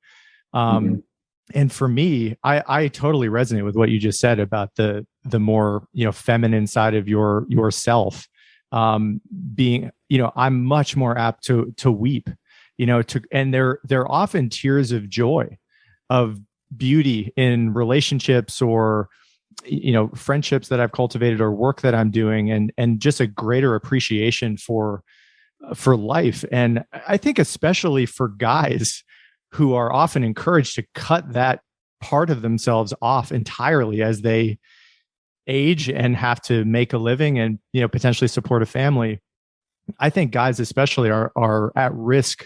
And for me, I totally resonate with what you just said about the more, feminine side of yourself, being, I'm much more apt to weep, and they're often tears of joy, of beauty in relationships or, friendships that I've cultivated or work that I'm doing, and just a greater appreciation for life. And I think especially for guys who are often encouraged to cut that part of themselves off entirely as they age and have to make a living and, potentially support a family. I think guys especially are at risk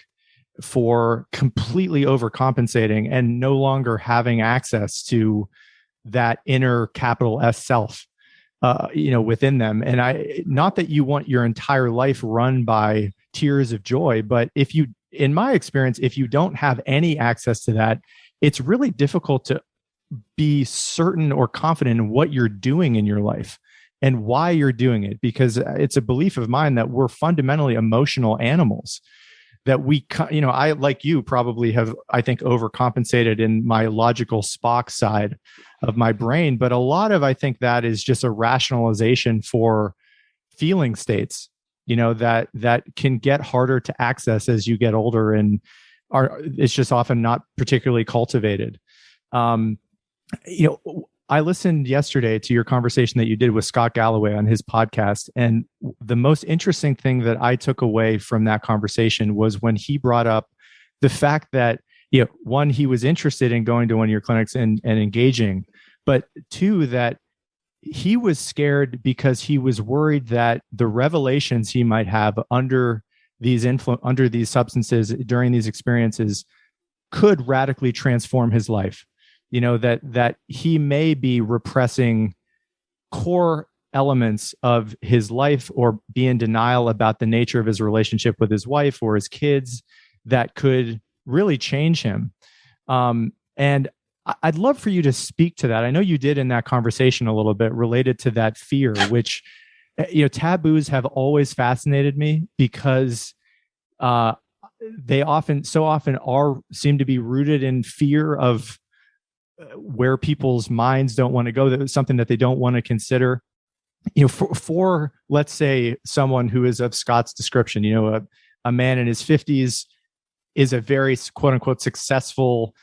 for completely overcompensating and no longer having access to that inner capital S self, within them. And not that you want your entire life run by tears of joy, but in my experience, if you don't have any access to that, it's really difficult to be certain or confident in what you're doing in your life and why you're doing it, because it's a belief of mine that we're fundamentally emotional animals, that I, like you, probably have, I think, overcompensated in my logical Spock side of my brain. But a lot of, I think, that is just a rationalization for feeling states, that can get harder to access as you get older, and it's just often not particularly cultivated. I listened yesterday to your conversation that you did with Scott Galloway on his podcast. And the most interesting thing that I took away from that conversation was when he brought up the fact that, one, he was interested in going to one of your clinics and engaging, but two, that he was scared because he was worried that the revelations he might have under these substances during these experiences could radically transform his life. That he may be repressing core elements of his life or be in denial about the nature of his relationship with his wife or his kids that could really change him. And I'd love for you to speak to that. I know you did in that conversation a little bit related to that fear, which Taboos have always fascinated me because they so often seem to be rooted in fear of where people's minds don't want to go. That is something that they don't want to consider. For let's say someone who is of Scott's description, a man in his 50s is a very quote unquote successful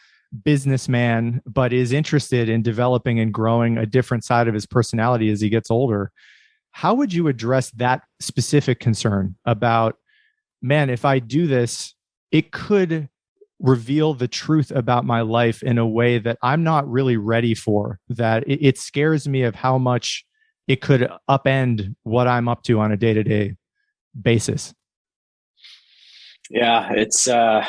businessman, but is interested in developing and growing a different side of his personality as he gets older. How would you address that specific concern about, man, if I do this, it could reveal the truth about my life in a way that I'm not really ready for, that it scares me of how much it could upend what I'm up to on a day-to-day basis? Yeah, it's, I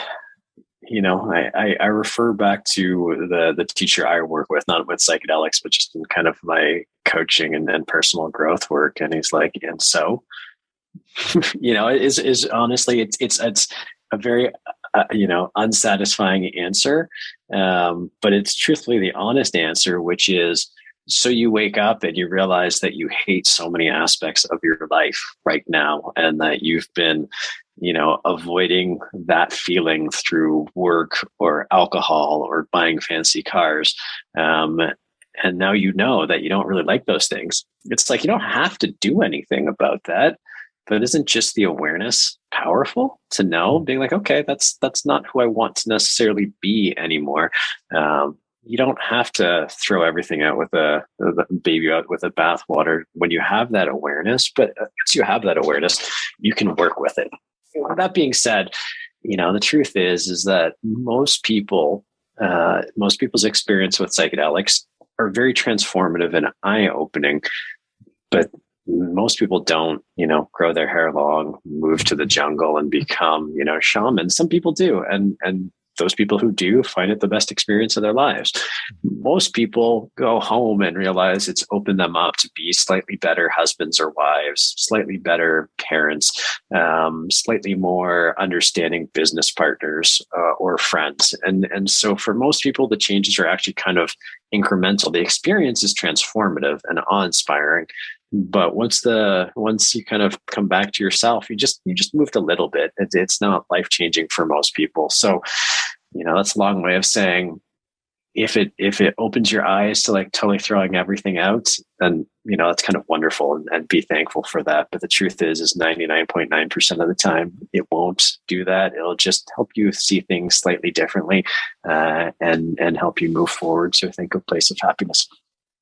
refer back to the teacher I work with, not with psychedelics, but just in kind of my coaching and personal growth work. And he's like, and so, is honestly, it's a very, unsatisfying answer. But it's truthfully the honest answer, which is, so you wake up and you realize that you hate so many aspects of your life right now, and that you've been, avoiding that feeling through work or alcohol or buying fancy cars. And now you know that you don't really like those things. It's like, you don't have to do anything about that. But isn't just the awareness powerful to know, being like, okay, that's not who I want to necessarily be anymore. You don't have to throw everything out with the baby out with the bathwater when you have that awareness. But once you have that awareness, you can work with it. That being said, the truth is that most people's experience with psychedelics are very transformative and eye-opening, but most people don't, grow their hair long, move to the jungle and become, shamans. Some people do. And those people who do find it the best experience of their lives. Most people go home and realize it's opened them up to be slightly better husbands or wives, slightly better parents, slightly more understanding business partners or friends. And so for most people, the changes are actually kind of incremental. The experience is transformative and awe-inspiring. But once you kind of come back to yourself, you just moved a little bit. It's not life-changing for most people. So, that's a long way of saying, if it opens your eyes to like totally throwing everything out, then, that's kind of wonderful and be thankful for that. But the truth is 99.9% of the time, it won't do that. It'll just help you see things slightly differently and help you move forward to, I think, a place of happiness.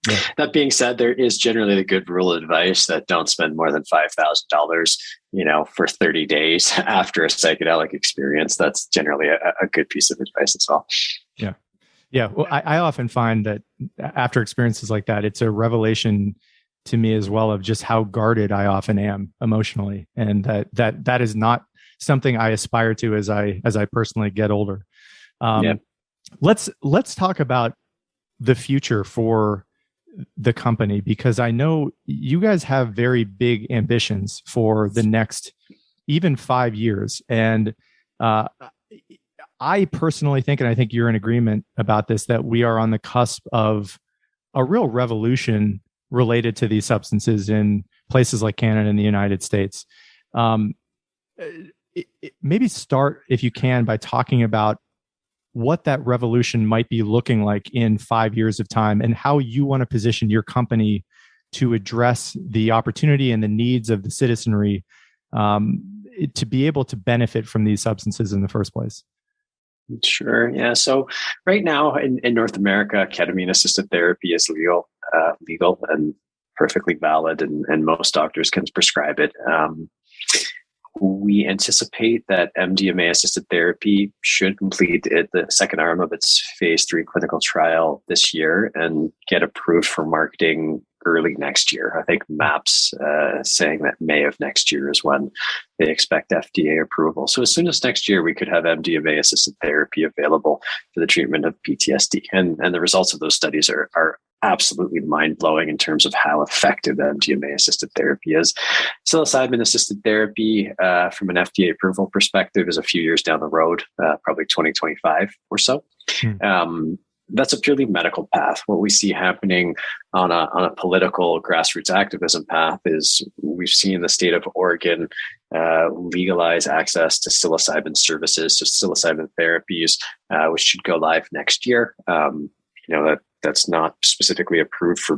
Yeah. That being said, there is generally the good rule of advice that don't spend more than $5,000, for 30 days after a psychedelic experience. That's generally a good piece of advice as well. Yeah. Yeah. Well, I often find that after experiences like that, it's a revelation to me as well of just how guarded I often am emotionally. And that is not something I aspire to as I personally get older. Let's talk about the future for the company, because I know you guys have very big ambitions for the next even 5 years. And I personally think, and I think you're in agreement about this, that we are on the cusp of a real revolution related to these substances in places like Canada and the United States. Maybe start, if you can, by talking about what that revolution might be looking like in 5 years of time, and how you want to position your company to address the opportunity and the needs of the citizenry to be able to benefit from these substances in the first place. Sure. Yeah. So right now in North America, ketamine-assisted therapy is legal and perfectly valid, and most doctors can prescribe it. We anticipate that MDMA-assisted therapy should complete the second arm of its phase 3 clinical trial this year and get approved for marketing early next year. I think MAPS saying that May of next year is when they expect FDA approval. So as soon as next year, we could have MDMA-assisted therapy available for the treatment of PTSD. And the results of those studies are absolutely mind-blowing in terms of how effective MDMA-assisted therapy is. Psilocybin-assisted therapy, from an FDA approval perspective, is a few years down the road, probably 2025 or so. that's a purely medical path. What we see happening on a political grassroots activism path is we've seen the state of Oregon legalize access to psilocybin services, to psilocybin therapies, which should go live next year. That's not specifically approved for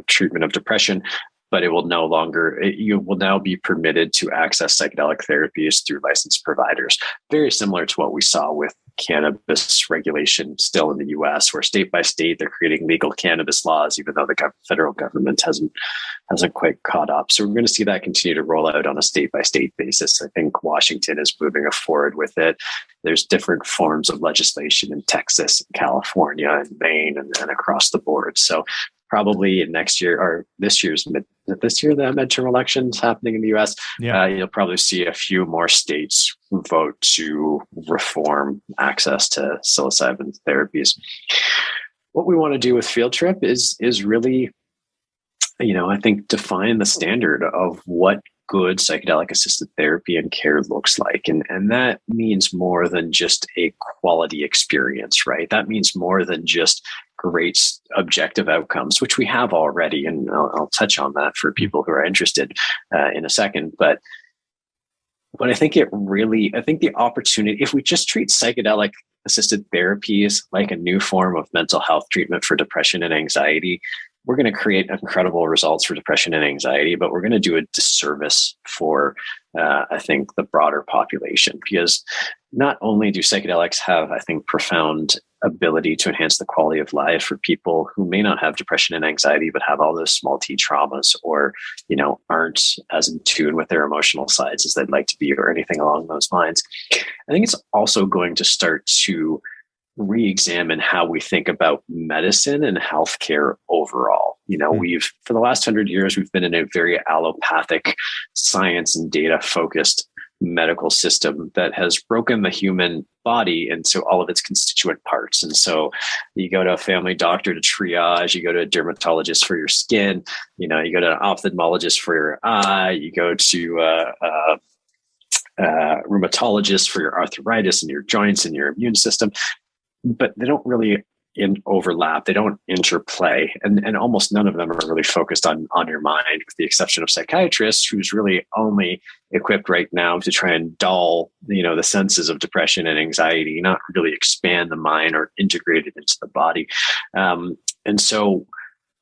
treatment of depression, but you will now be permitted to access psychedelic therapies through licensed providers. Very similar to what we saw with cannabis regulation still in the US, where state by state they're creating legal cannabis laws, even though the federal government hasn't quite caught up. So we're going to see that continue to roll out on a state by state basis. I think Washington is moving forward with it. There's different forms of legislation in Texas, California, and Maine, and across the board. So probably next year or the midterm elections happening in the US, you'll probably see a few more states vote to reform access to psilocybin therapies. What we want to do with Field Trip is really, I think define the standard of what good psychedelic assisted therapy and care looks like. And that means more than just a quality experience, right? That means more than just great objective outcomes, which we have already. And I'll touch on that for people who are interested in a second. But I think the opportunity, if we just treat psychedelic assisted therapies like a new form of mental health treatment for depression and anxiety, we're going to create incredible results for depression and anxiety, but we're going to do a disservice for, I think, the broader population, because not only do psychedelics have, I think, profound ability to enhance the quality of life for people who may not have depression and anxiety, but have all those small t traumas, or, aren't as in tune with their emotional sides as they'd like to be, or anything along those lines. I think it's also going to start to re-examine how we think about medicine and healthcare overall. We've, for the last 100 years, we've been in a very allopathic, science and data focused medical system that has broken the human body into all of its constituent parts. And so you go to a family doctor to triage, you go to a dermatologist for your skin, you go to an ophthalmologist for your eye, you go to rheumatologist for your arthritis and your joints and your immune system. But they don't really overlap. They don't interplay. And almost none of them are really focused on your mind, with the exception of psychiatrists, who's really only equipped right now to try and dull, the senses of depression and anxiety, not really expand the mind or integrate it into the body. And so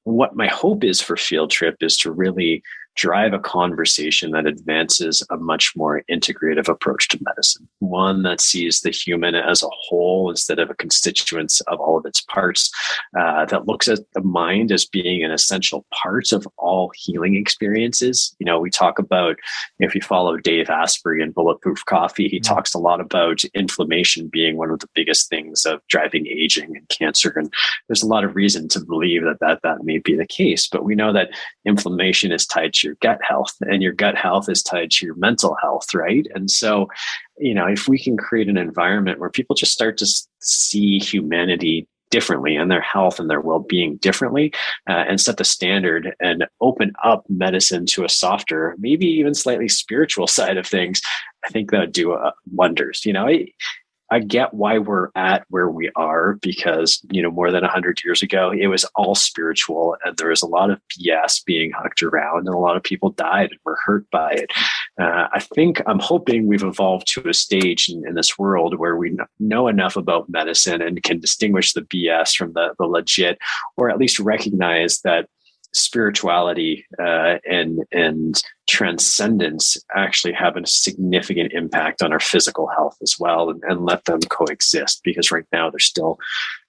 what my hope is for Field Trip is to really drive a conversation that advances a much more integrative approach to medicine, one that sees the human as a whole instead of a constituent of all of its parts, that looks at the mind as being an essential part of all healing experiences. We talk about, if you follow Dave Asprey in Bulletproof Coffee, he talks a lot about inflammation being one of the biggest things of driving aging and cancer. And there's a lot of reason to believe that may be the case, but we know that inflammation is tied to your gut health, and your gut health is tied to your mental health, right? And so, if we can create an environment where people just start to see humanity differently and their health and their well-being differently, and set the standard and open up medicine to a softer, maybe even slightly spiritual side of things, I think that would do wonders. I get why we're at where we are, because, more than 100 years ago, it was all spiritual, and there was a lot of BS being hucked around, and a lot of people died and were hurt by it. I'm hoping we've evolved to a stage in this world where we know enough about medicine and can distinguish the BS from the legit, or at least recognize that spirituality and transcendence actually have a significant impact on our physical health as well, and let them coexist, because right now they're still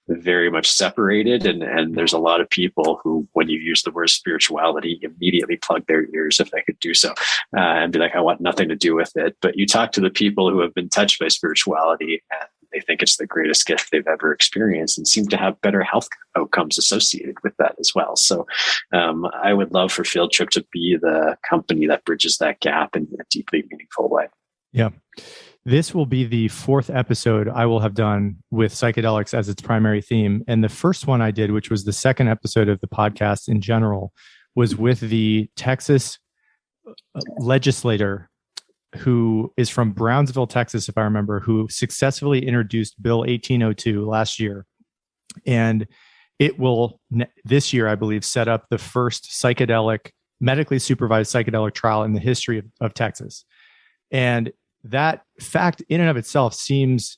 very much separated, and there's a lot of people who, when you use the word spirituality, immediately plug their ears, if they could do so, and be like, I want nothing to do with it. But you talk to the people who have been touched by spirituality, and they think it's the greatest gift they've ever experienced, and seem to have better health outcomes associated with that as well. So I would love for Field Trip to be the company that bridges that gap in a deeply meaningful way. Yeah. This will be the 4th episode I will have done with psychedelics as its primary theme. And the first one I did, which was the 2nd episode of the podcast in general, was with the Texas legislator who is from Brownsville, Texas, if I remember, who successfully introduced Bill 1802 last year. And it will this year, I believe, set up the first medically supervised psychedelic trial in the history of Texas. And that fact in and of itself seems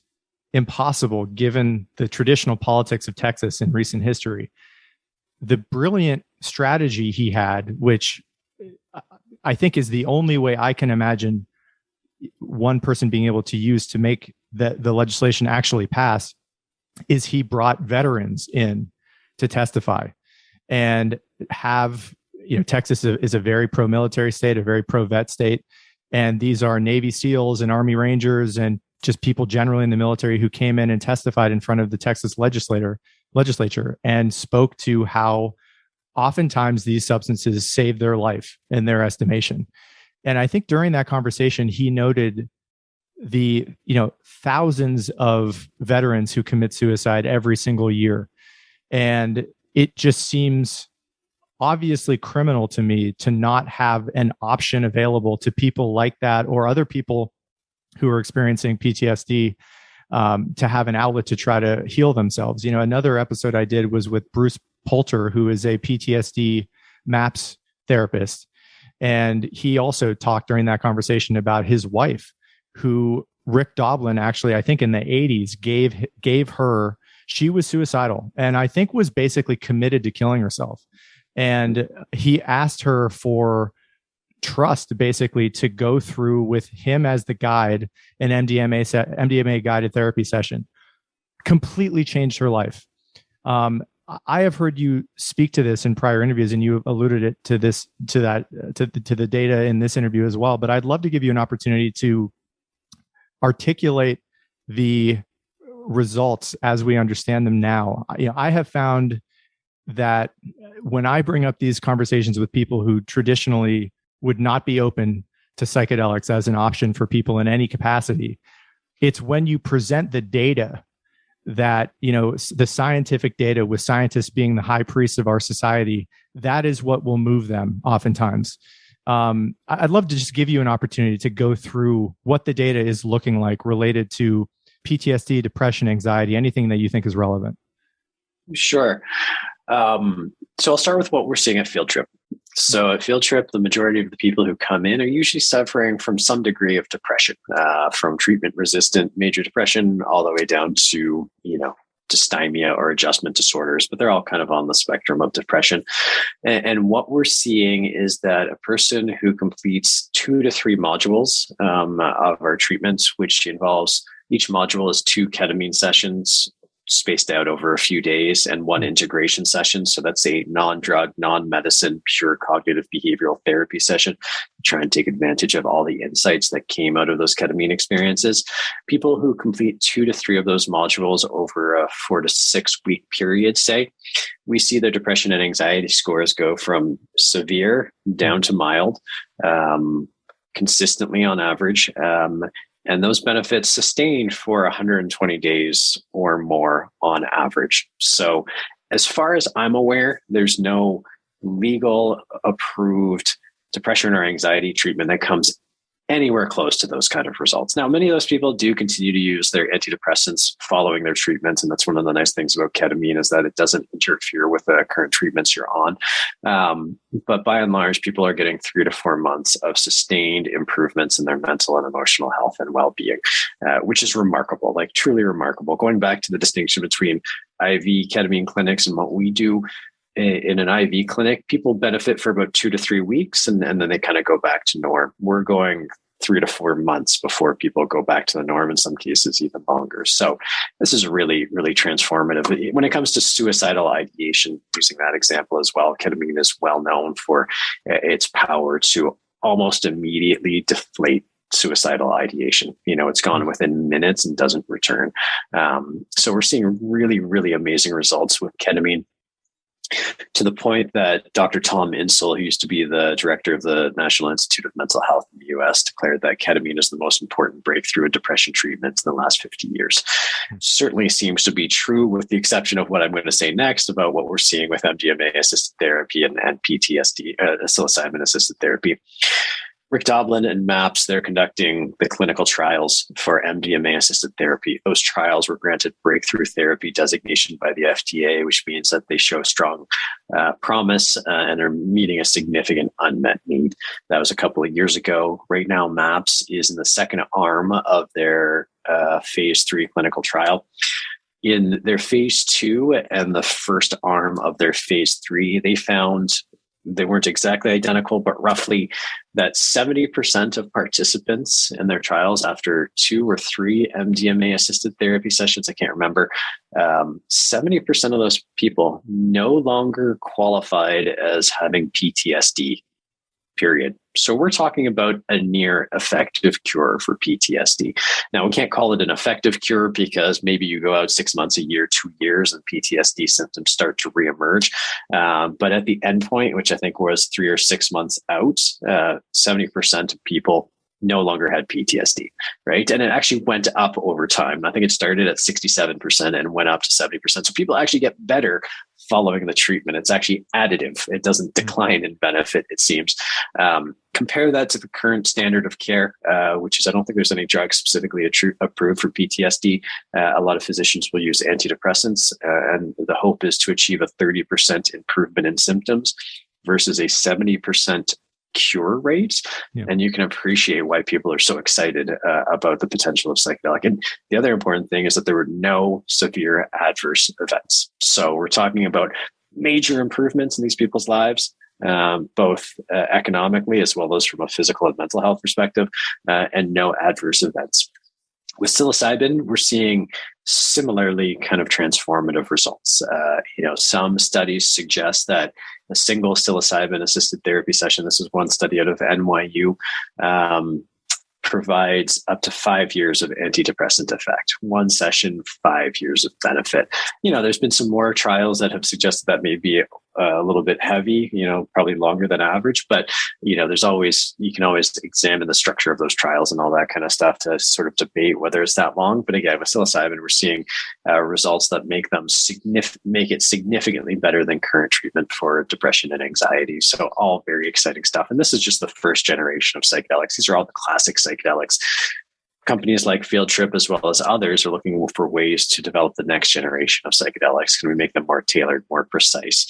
impossible given the traditional politics of Texas in recent history. The brilliant strategy he had, which I think is the only way I can imagine one person being able to use to make the legislation actually pass, is he brought veterans in to testify and have, Texas is a very pro-military state, a very pro-vet state. And these are Navy SEALs and Army Rangers and just people generally in the military who came in and testified in front of the Texas legislature and spoke to how oftentimes these substances save their life in their estimation. And I think during that conversation, he noted the, thousands of veterans who commit suicide every single year. And it just seems obviously criminal to me to not have an option available to people like that or other people who are experiencing PTSD to have an outlet to try to heal themselves. Another episode I did was with Bruce Poulter, who is a PTSD MAPS therapist. And he also talked during that conversation about his wife, who Rick Doblin actually, I think in the 80s, gave her, she was suicidal and I think was basically committed to killing herself. And he asked her for trust, basically, to go through with him as the guide an MDMA guided therapy session. Completely changed her life. I have heard you speak to this in prior interviews, and you alluded to the data in this interview as well. But I'd love to give you an opportunity to articulate the results as we understand them now. I have found that when I bring up these conversations with people who traditionally would not be open to psychedelics as an option for people in any capacity, it's when you present the data that, the scientific data, with scientists being the high priests of our society, that is what will move them oftentimes. I'd love to just give you an opportunity to go through what the data is looking like related to PTSD, depression, anxiety, anything that you think is relevant. Sure. So I'll start with what we're seeing at Field Trip. So at Field Trip, the majority of the people who come in are usually suffering from some degree of depression, from treatment-resistant major depression all the way down to, dysthymia or adjustment disorders, but they're all kind of on the spectrum of depression. And what we're seeing is that a person who completes 2 to 3 modules of our treatments, which involves, each module is 2 ketamine sessions spaced out over a few days and 1 integration session. So that's a non-drug, non-medicine, pure cognitive behavioral therapy session. Try and take advantage of all the insights that came out of those ketamine experiences. People who complete 2 to 3 of those modules over a 4 to 6 week period, say, we see their depression and anxiety scores go from severe down to mild, consistently on average. And those benefits sustained for 120 days or more on average. So as far as I'm aware, there's no legal approved depression or anxiety treatment that comes anywhere close to those kind of results. Now, many of those people do continue to use their antidepressants following their treatments. And that's one of the nice things about ketamine, is that it doesn't interfere with the current treatments you're on. But by and large, people are getting 3 to 4 months of sustained improvements in their mental and emotional health and well-being, which is remarkable, like truly remarkable. Going back to the distinction between IV ketamine clinics and what we do, in an IV clinic, people benefit for about 2 to 3 weeks, and then they kind of go back to norm. We're going 3 to 4 months before people go back to the norm, in some cases even longer. So this is really, really transformative. When it comes to suicidal ideation, using that example as well, ketamine is well known for its power to almost immediately deflate suicidal ideation. It's gone within minutes and doesn't return. So we're seeing really, really amazing results with ketamine, to the point that Dr. Tom Insel, who used to be the director of the National Institute of Mental Health in the US, declared that ketamine is the most important breakthrough in depression treatments in the last 50 years. Certainly seems to be true, with the exception of what I'm going to say next about what we're seeing with MDMA-assisted therapy and PTSD, psilocybin-assisted therapy. Rick Doblin and MAPS, they're conducting the clinical trials for MDMA-assisted therapy. Those trials were granted breakthrough therapy designation by the FDA, which means that they show strong promise and are meeting a significant unmet need. That was a couple of years ago. Right now, MAPS is in the second arm of their phase 3 clinical trial. In their phase 2 and the first arm of their phase 3, they found they weren't exactly identical, but roughly that 70% of participants in their trials after 2 or 3 MDMA assisted therapy sessions, I can't remember, 70% of those people no longer qualified as having PTSD, period. So we're talking about a near effective cure for PTSD. Now, we can't call it an effective cure because maybe you go out 6 months, a year, 2 years, and PTSD symptoms start to reemerge. But at the endpoint, which I think was 3 or 6 months out, 70% of people no longer had PTSD, right? And it actually went up over time. I think it started at 67% and went up to 70%. So people actually get better following the treatment. It's actually additive. It doesn't decline in benefit, it seems. Compare that to the current standard of care, which is I don't think there's any drug specifically approved for PTSD. A lot of physicians will use antidepressants, and the hope is to achieve a 30% improvement in symptoms versus a 70% cure rate. Yeah. And you can appreciate why people are so excited about the potential of psychedelic. And the other important thing is that there were no severe adverse events. So we're talking about major improvements in these people's lives, both economically as well as from a physical and mental health perspective, and no adverse events. With psilocybin, we're seeing similarly kind of transformative results. Some studies suggest that a single psilocybin-assisted therapy session, this is one study out of NYU, provides up to 5 years of antidepressant effect. One session, 5 years of benefit. There's been some more trials that have suggested that may be a little bit heavy, probably longer than average, but you can always examine the structure of those trials and all that kind of stuff to sort of debate whether it's that long. But again, with psilocybin, we're seeing results that make it significantly better than current treatment for depression and anxiety. So all very exciting stuff. And this is just the first generation of psychedelics. These are all the classic psychedelics. Companies like Field Trip, as well as others, are looking for ways to develop the next generation of psychedelics. Can we make them more tailored, more precise,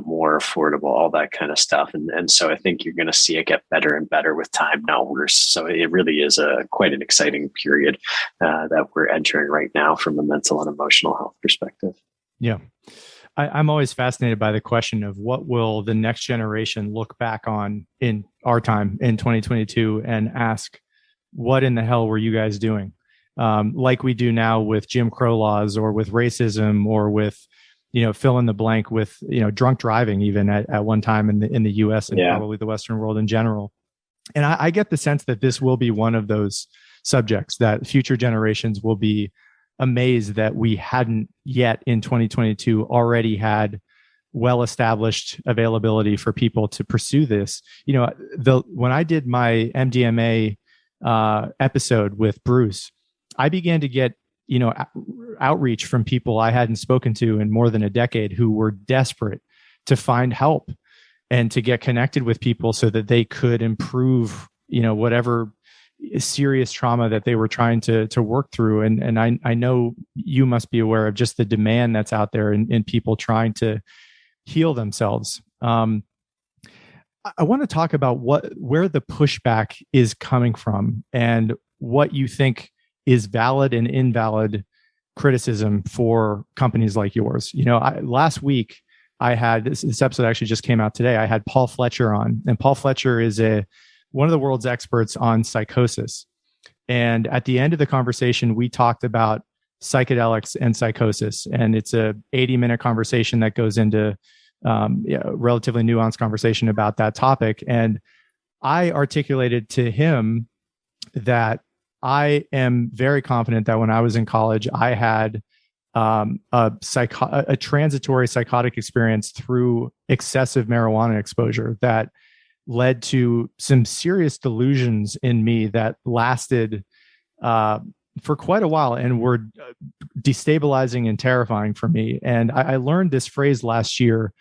more affordable, all that kind of stuff? And so I think you're going to see it get better and better with time, not worse. So it really is quite an exciting period that we're entering right now from a mental and emotional health perspective. Yeah. I'm always fascinated by the question of what will the next generation look back on in our time in 2022 and ask, what in the hell were you guys doing? Like we do now with Jim Crow laws or with racism or with, fill in the blank with, drunk driving even at one time in the US and probably the Western world in general. And I get the sense that this will be one of those subjects that future generations will be amazed that we hadn't yet in 2022 already had well-established availability for people to pursue this. When I did my MDMA episode with Bruce, I began to get, outreach from people I hadn't spoken to in more than a decade who were desperate to find help and to get connected with people so that they could improve, whatever serious trauma that they were trying to work through. And I know you must be aware of just the demand that's out there in people trying to heal themselves. I want to talk about where the pushback is coming from and what you think is valid and invalid criticism for companies like yours. Last week I had this episode actually just came out today. I had Paul Fletcher on, and Paul Fletcher is one of the world's experts on psychosis. And at the end of the conversation, we talked about psychedelics and psychosis, and it's a 80-minute conversation that goes into relatively nuanced conversation about that topic. And I articulated to him that I am very confident that when I was in college, I had a transitory psychotic experience through excessive marijuana exposure that led to some serious delusions in me that lasted for quite a while and were destabilizing and terrifying for me. And I learned this phrase last year,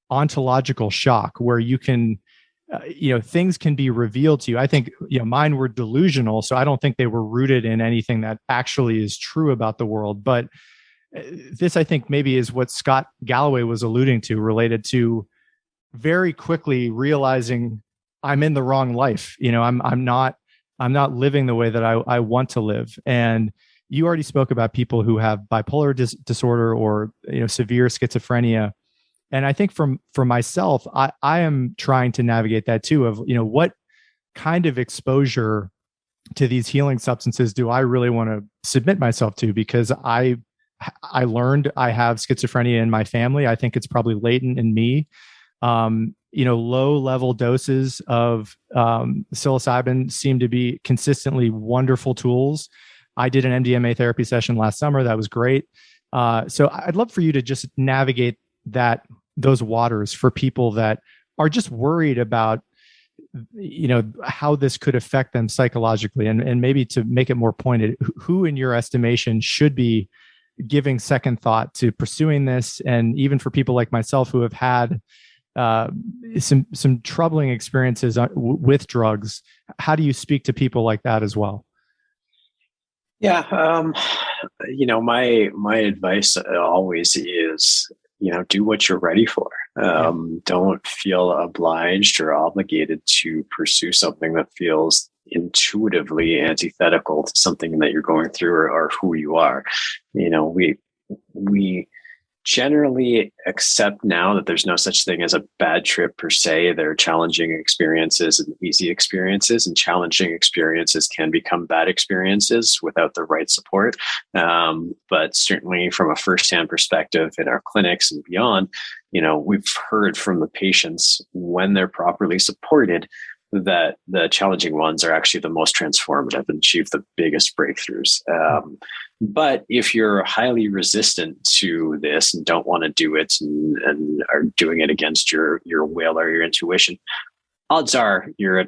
ontological shock, where you can things can be revealed to you. I think, mine were delusional, so I don't think they were rooted in anything that actually is true about the world. But this, I think, maybe is what Scott Galloway was alluding to, related to very quickly realizing I'm in the wrong life. I'm not living the way that I want to live. And you already spoke about people who have bipolar disorder or severe schizophrenia. And I think for myself, I am trying to navigate that too, of what kind of exposure to these healing substances do I really want to submit myself to? Because I learned I have schizophrenia in my family. I think it's probably latent in me. Low level doses of psilocybin seem to be consistently wonderful tools. I did an MDMA therapy session last summer. That was great. So I'd love for you to just navigate those waters for people that are just worried about, how this could affect them psychologically, and maybe to make it more pointed, who in your estimation should be giving second thought to pursuing this. And even for people like myself who have had some troubling experiences with drugs, how do you speak to people like that as well? Yeah. My advice always is, do what you're ready for. Don't feel obliged or obligated to pursue something that feels intuitively antithetical to something that you're going through or who you are. We generally accept now that there's no such thing as a bad trip per se. There are challenging experiences and easy experiences, and challenging experiences can become bad experiences without the right support. But certainly from a firsthand perspective in our clinics and beyond, we've heard from the patients, when they're properly supported, that the challenging ones are actually the most transformative and achieve the biggest breakthroughs. But if you're highly resistant to this and don't want to do it and are doing it against your will or your intuition, odds are you're at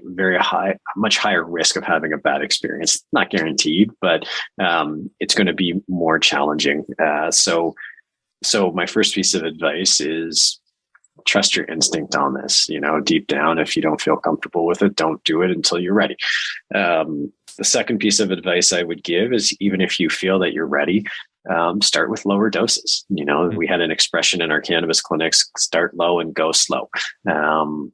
much higher risk of having a bad experience. Not guaranteed, but it's going to be more challenging. So my first piece of advice is trust your instinct on this. Deep down, if you don't feel comfortable with it, don't do it until you're ready. The second piece of advice I would give is, even if you feel that you're ready, start with lower doses. We had an expression in our cannabis clinics: start low and go slow.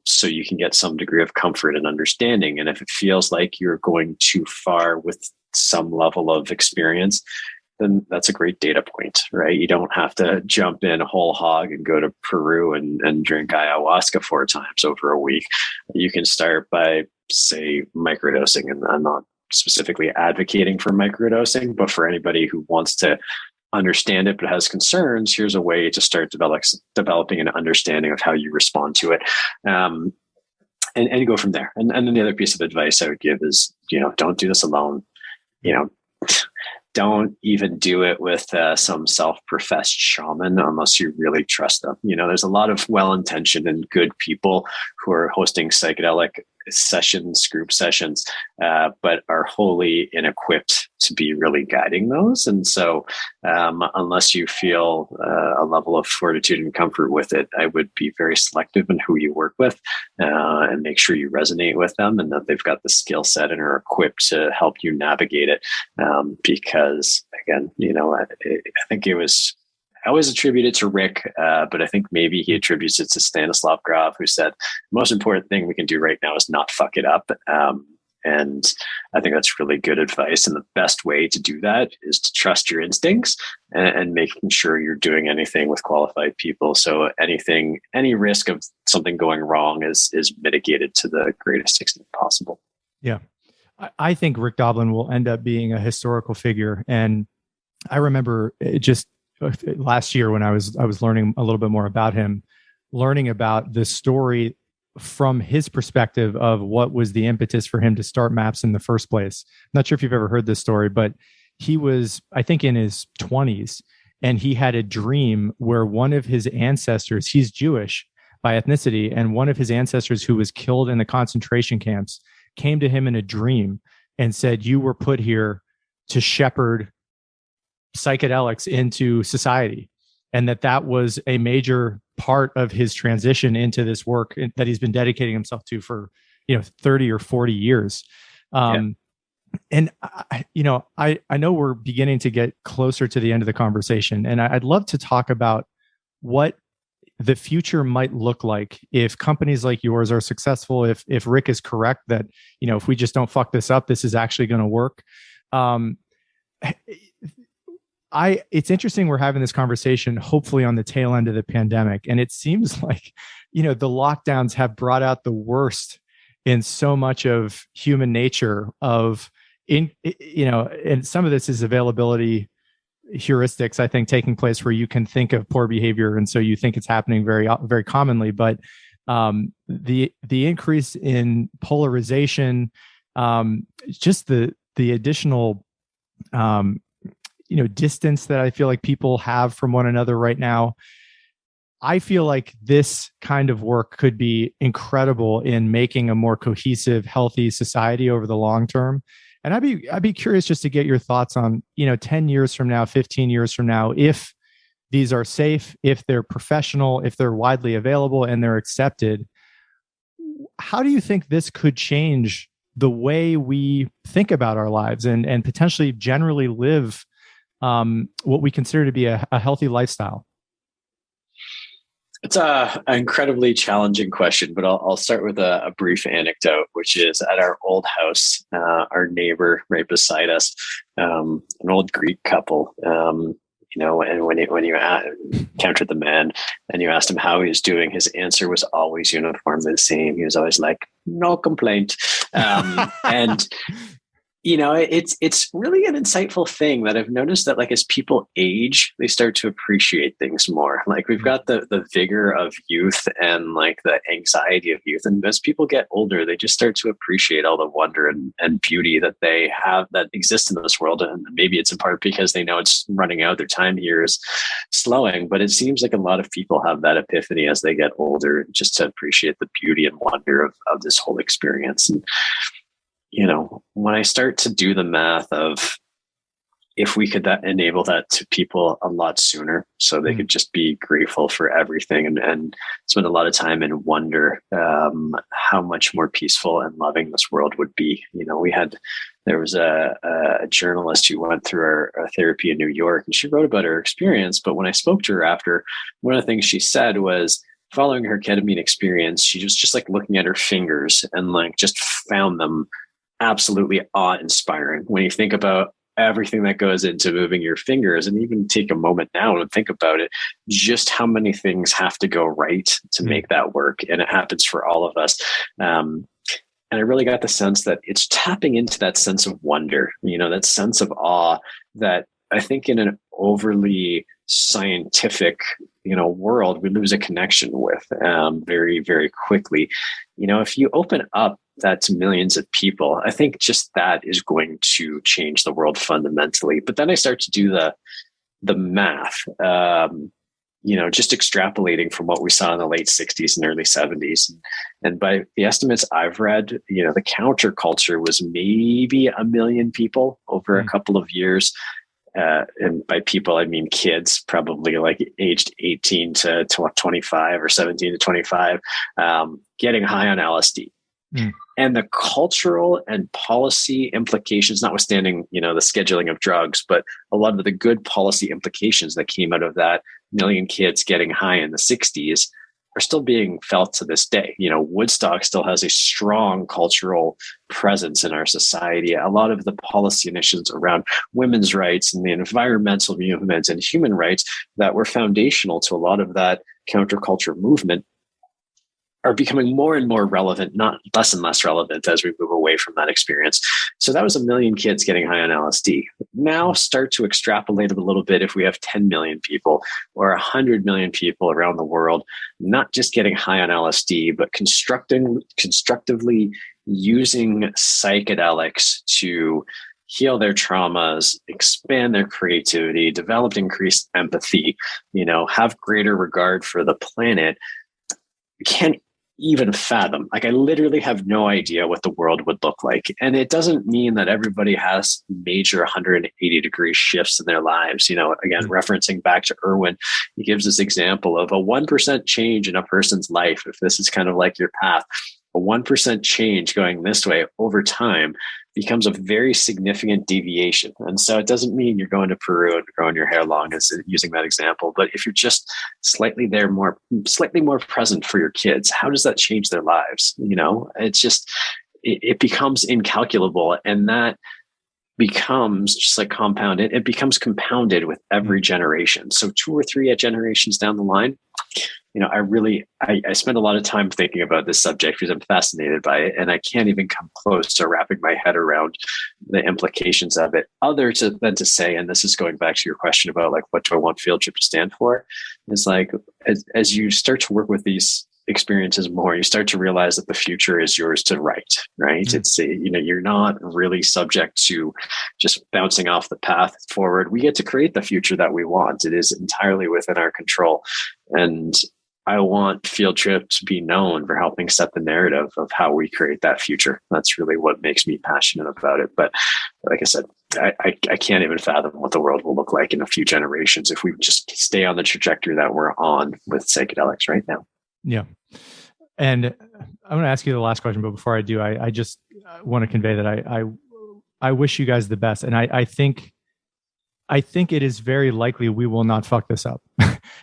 So you can get some degree of comfort and understanding. And if it feels like you're going too far with some level of experience, then that's a great data point, right? You don't have to jump in whole hog and go to Peru and drink ayahuasca 4 times over a week. You can start by, say, microdosing. And I'm not specifically advocating for microdosing, but for anybody who wants to understand it but has concerns, here's a way to start developing an understanding of how you respond to it. And go from there. And then the other piece of advice I would give is, don't do this alone. Don't even do it with some self-professed shaman unless you really trust them. There's a lot of well-intentioned and good people who are hosting psychedelic sessions, group sessions, but are wholly inequipped to be really guiding those. And so unless you feel a level of fortitude and comfort with it, I would be very selective in who you work with and make sure you resonate with them and that they've got the skill set and are equipped to help you navigate it. Because again, I think it was, I always attribute it to Rick, but I think maybe he attributes it to Stanislav Grof, who said, the most important thing we can do right now is not fuck it up. And I think that's really good advice. And the best way to do that is to trust your instincts and making sure you're doing anything with qualified people. So any risk of something going wrong is mitigated to the greatest extent possible. Yeah. I think Rick Doblin will end up being a historical figure. And I remember just last year when I was learning a little bit more about him, learning about the story from his perspective of what was the impetus for him to start MAPS in the first place. I'm not sure if you've ever heard this story, but he was, I think, in his 20s, and he had a dream where one of his ancestors, he's Jewish by ethnicity, and one of his ancestors who was killed in the concentration camps came to him in a dream and said, "You were put here to shepherd psychedelics into society." and that was a major part of his transition into this work that he's been dedicating himself to for 30 or 40 years. And I know we're beginning to get closer to the end of the conversation, and I'd love to talk about what the future might look like if companies like yours are successful, if Rick is correct that, if we just don't fuck this up, this is actually going to work. It's interesting we're having this conversation, hopefully on the tail end of the pandemic. And it seems like, the lockdowns have brought out the worst in so much of human nature and some of this is availability heuristics, I think, taking place where you can think of poor behavior. And so you think it's happening very, very commonly, but the increase in polarization, just the additional, distance that I feel like people have from one another right now. I feel like this kind of work could be incredible in making a more cohesive, healthy society over the long term. And I'd be curious just to get your thoughts on, 10 years from now, 15 years from now, if these are safe, if they're professional, if they're widely available and they're accepted, how do you think this could change the way we think about our lives and potentially generally live what we consider to be a healthy lifestyle? It's an incredibly challenging question, but I'll start with a brief anecdote, which is at our old house, our neighbor right beside us, an old Greek couple, and when you encountered the man and you asked him how he was doing, his answer was always uniformly the same. He was always like, no complaint. And it's really an insightful thing that I've noticed that, like, as people age, they start to appreciate things more. Like, we've got the vigor of youth and like the anxiety of youth. And as people get older, they just start to appreciate all the wonder and beauty that they have that exists in this world. And maybe it's in part because they know it's running out, their time here is slowing, but it seems like a lot of people have that epiphany as they get older, just to appreciate the beauty and wonder of this whole experience. And when I start to do the math of if we could enable that to people a lot sooner, so they could just be grateful for everything and spend a lot of time in wonder, how much more peaceful and loving this world would be. There was a journalist who went through our therapy in New York, and she wrote about her experience. But when I spoke to her after, one of the things she said was, following her ketamine experience, she was just like looking at her fingers and like just found them absolutely awe-inspiring. When you think about everything that goes into moving your fingers, and even take a moment now and think about it, just how many things have to go right to make that work. And it happens for all of us. And I really got the sense that it's tapping into that sense of wonder, that sense of awe that I think in an overly scientific, world, we lose a connection with very, very quickly. If you open up that to millions of people, I think just that is going to change the world fundamentally. But then I start to do the math, just extrapolating from what we saw in the late 60s and early 70s. And by the estimates I've read, the counterculture was maybe 1 million people over a couple of years. And by people, I mean kids, probably like aged 18 to 25 or 17 to 25, getting high on LSD. And the cultural and policy implications, notwithstanding, the scheduling of drugs, but a lot of the good policy implications that came out of that 1 million kids getting high in the 60s are still being felt to this day. Woodstock still has a strong cultural presence in our society. A lot of the policy initiatives around women's rights and the environmental movement and human rights that were foundational to a lot of that counterculture movement are becoming more and more relevant, not less and less relevant as we move away from that experience. So that was 1 million kids getting high on LSD. Now start to extrapolate it a little bit. If we have 10 million people or 100 million people around the world, not just getting high on LSD, but constructively using psychedelics to heal their traumas, expand their creativity, develop increased empathy, have greater regard for the planet, can even fathom. Like, I literally have no idea what the world would look like. And it doesn't mean that everybody has major 180-degree shifts in their lives. You know, again, referencing back to Irwin, he gives this example of a 1% change in a person's life. If this is kind of like your path, a 1% change going this way over time becomes a very significant deviation. And so it doesn't mean you're going to Peru and growing your hair long, as using that example, but if you're just slightly more present for your kids, how does that change their lives? You know, it's just, it becomes incalculable, and that becomes just like compounded. It becomes compounded with every generation. So 2 or 3 generations down the line, you know, I spend a lot of time thinking about this subject because I'm fascinated by it, and I can't even come close to wrapping my head around the implications of it, than to say, and this is going back to your question about like, what do I want Field Trip to stand for? Is like, as you start to work with these experiences more, you start to realize that the future is yours to write, right? Mm-hmm. It's, you know, you're not really subject to just bouncing off the path forward. We get to create the future that we want. It is entirely within our control. And I want Field Trip to be known for helping set the narrative of how we create that future. That's really what makes me passionate about it. But like I said, I can't even fathom what the world will look like in a few generations if we just stay on the trajectory that we're on with psychedelics right now. Yeah. And I'm going to ask you the last question, but before I do, I just want to convey that I wish you guys the best. And I think it is very likely we will not fuck this up.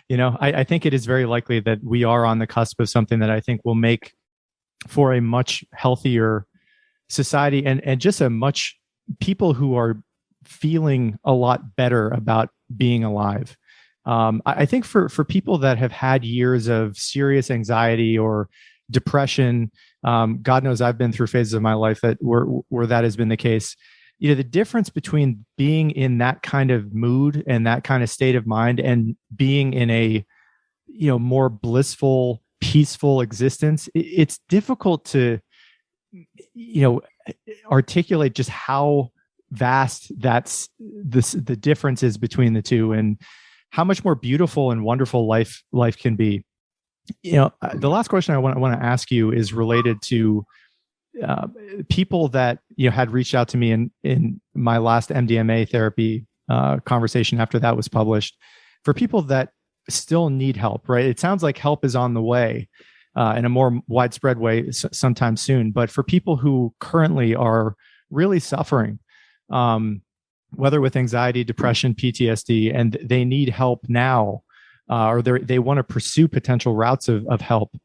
You know, I think it is very likely that we are on the cusp of something that I think will make for a much healthier society, and just people who are feeling a lot better about being alive. I think for people that have had years of serious anxiety or depression, God knows I've been through phases of my life where that has been the case. You know, the difference between being in that kind of mood and that kind of state of mind and being in a, you know, more blissful, peaceful existence, it's difficult to, you know, articulate just how vast the difference is between the two, and how much more beautiful and wonderful life can be. You know, the last question I want to ask you is related to people that, you know, had reached out to me in my last MDMA therapy conversation after that was published. For people that still need help, right? It sounds like help is on the way in a more widespread way sometime soon. But for people who currently are really suffering, whether with anxiety, depression, PTSD, and they need help now, or they want to pursue potential routes of help,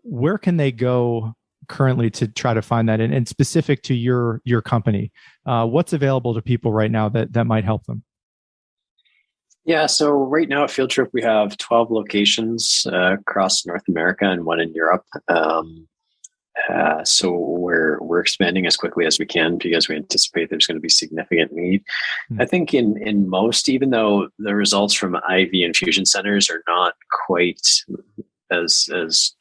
where can they go currently to try to find that? And specific to your company, what's available to people right now that might help them? Yeah, so right now at Field Trip, we have 12 locations across North America and 1 in Europe. So we're expanding as quickly as we can because we anticipate there's going to be significant need. I think in most, even though the results from IV infusion centers are not quite as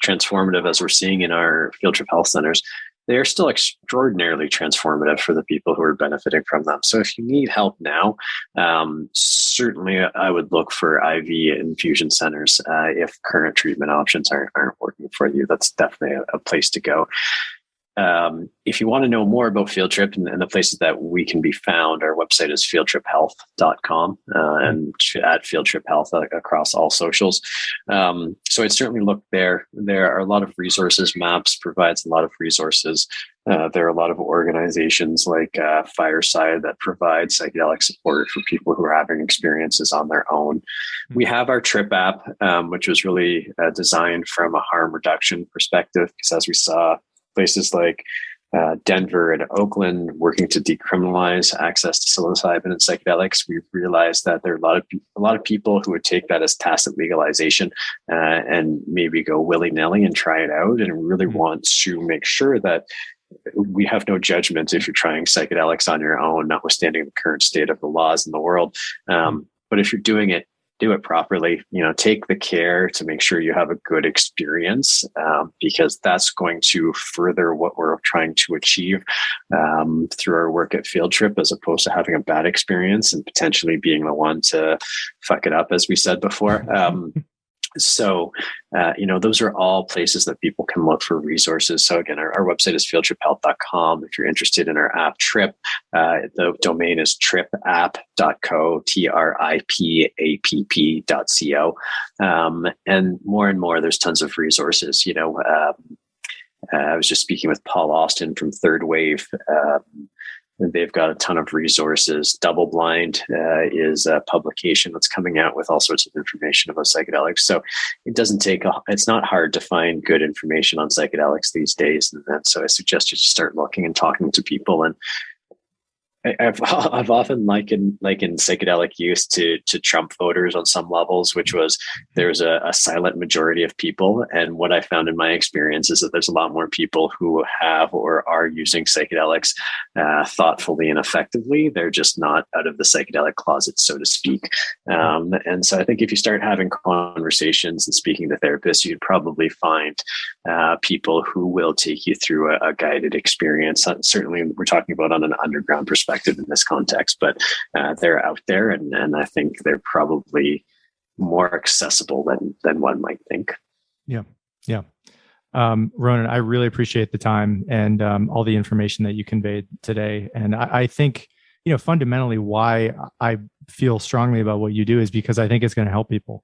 transformative as we're seeing in our Field Trip health centers, they are still extraordinarily transformative for the people who are benefiting from them. So if you need help now, certainly I would look for IV infusion centers. If current treatment options aren't working for you, that's definitely a place to go. If you want to know more about Field Trip and the places that we can be found, our website is fieldtriphealth.com and at Field Trip Health across all socials. So I'd certainly look there. There are a lot of resources. MAPS provides a lot of resources. There are a lot of organizations like Fireside that provide psychedelic support for people who are having experiences on their own. We have our Trip app, which was really designed from a harm reduction perspective, because as we saw, places like Denver and Oakland working to decriminalize access to psilocybin and psychedelics, we've realized that there are a lot of people who would take that as tacit legalization and maybe go willy-nilly and try it out, and really want to make sure that we have no judgment if you're trying psychedelics on your own, notwithstanding the current state of the laws in the world. But if you're doing it, do it properly. You know, take the care to make sure you have a good experience, because that's going to further what we're trying to achieve through our work at Field Trip, as opposed to having a bad experience and potentially being the one to fuck it up, as we said before. So, those are all places that people can look for resources. So again, our website is fieldtriphealth.com. If you're interested in our app Trip, the domain is tripapp.co, tripapp.co. And more, there's tons of resources. I was just speaking with Paul Austin from Third Wave. They've got a ton of resources. Double Blind is a publication that's coming out with all sorts of information about psychedelics. So it's not hard to find good information on psychedelics these days. And so I suggest you just start looking and talking to people. And I've often likened psychedelic use to Trump voters on some levels, which was there's a silent majority of people. And what I found in my experience is that there's a lot more people who have or are using psychedelics thoughtfully and effectively. They're just not out of the psychedelic closet, so to speak. And so I think if you start having conversations and speaking to therapists, you'd probably find people who will take you through a guided experience. Certainly, we're talking about on an underground perspective in this context, but they're out there, and I think they're probably more accessible than one might think. Yeah. Ronan, I really appreciate the time and all the information that you conveyed today. And I think, fundamentally why I feel strongly about what you do is because I think it's going to help people.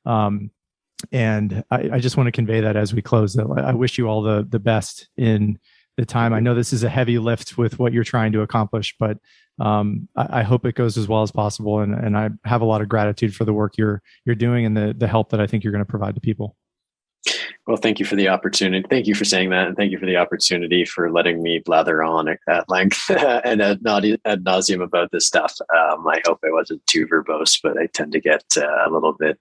And I just want to convey that as we close, that I wish you all the best in the time. I know this is a heavy lift with what you're trying to accomplish, but I hope it goes as well as possible. And I have a lot of gratitude for the work you're doing and the help that I think you're going to provide to people. Well, thank you for the opportunity. Thank you for saying that. And thank you for the opportunity for letting me blather on at length and ad nauseum about this stuff. I hope I wasn't too verbose, but I tend to get a little bit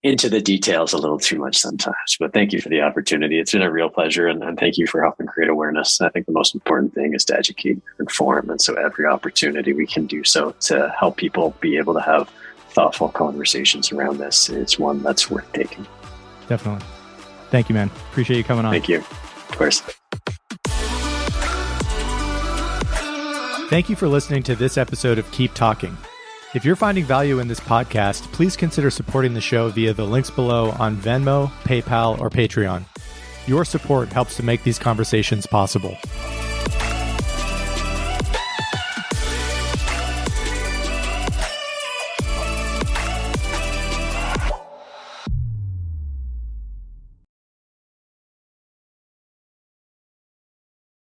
into the details a little too much sometimes. But thank you for the opportunity. It's been a real pleasure. And thank you for helping create awareness. I think the most important thing is to educate and inform. And so every opportunity we can do so to help people be able to have thoughtful conversations around this, it's one that's worth taking. Definitely. Thank you, man. Appreciate you coming on. Thank you. Of course. Thank you for listening to this episode of Keep Talking. If you're finding value in this podcast, please consider supporting the show via the links below on Venmo, PayPal, or Patreon. Your support helps to make these conversations possible.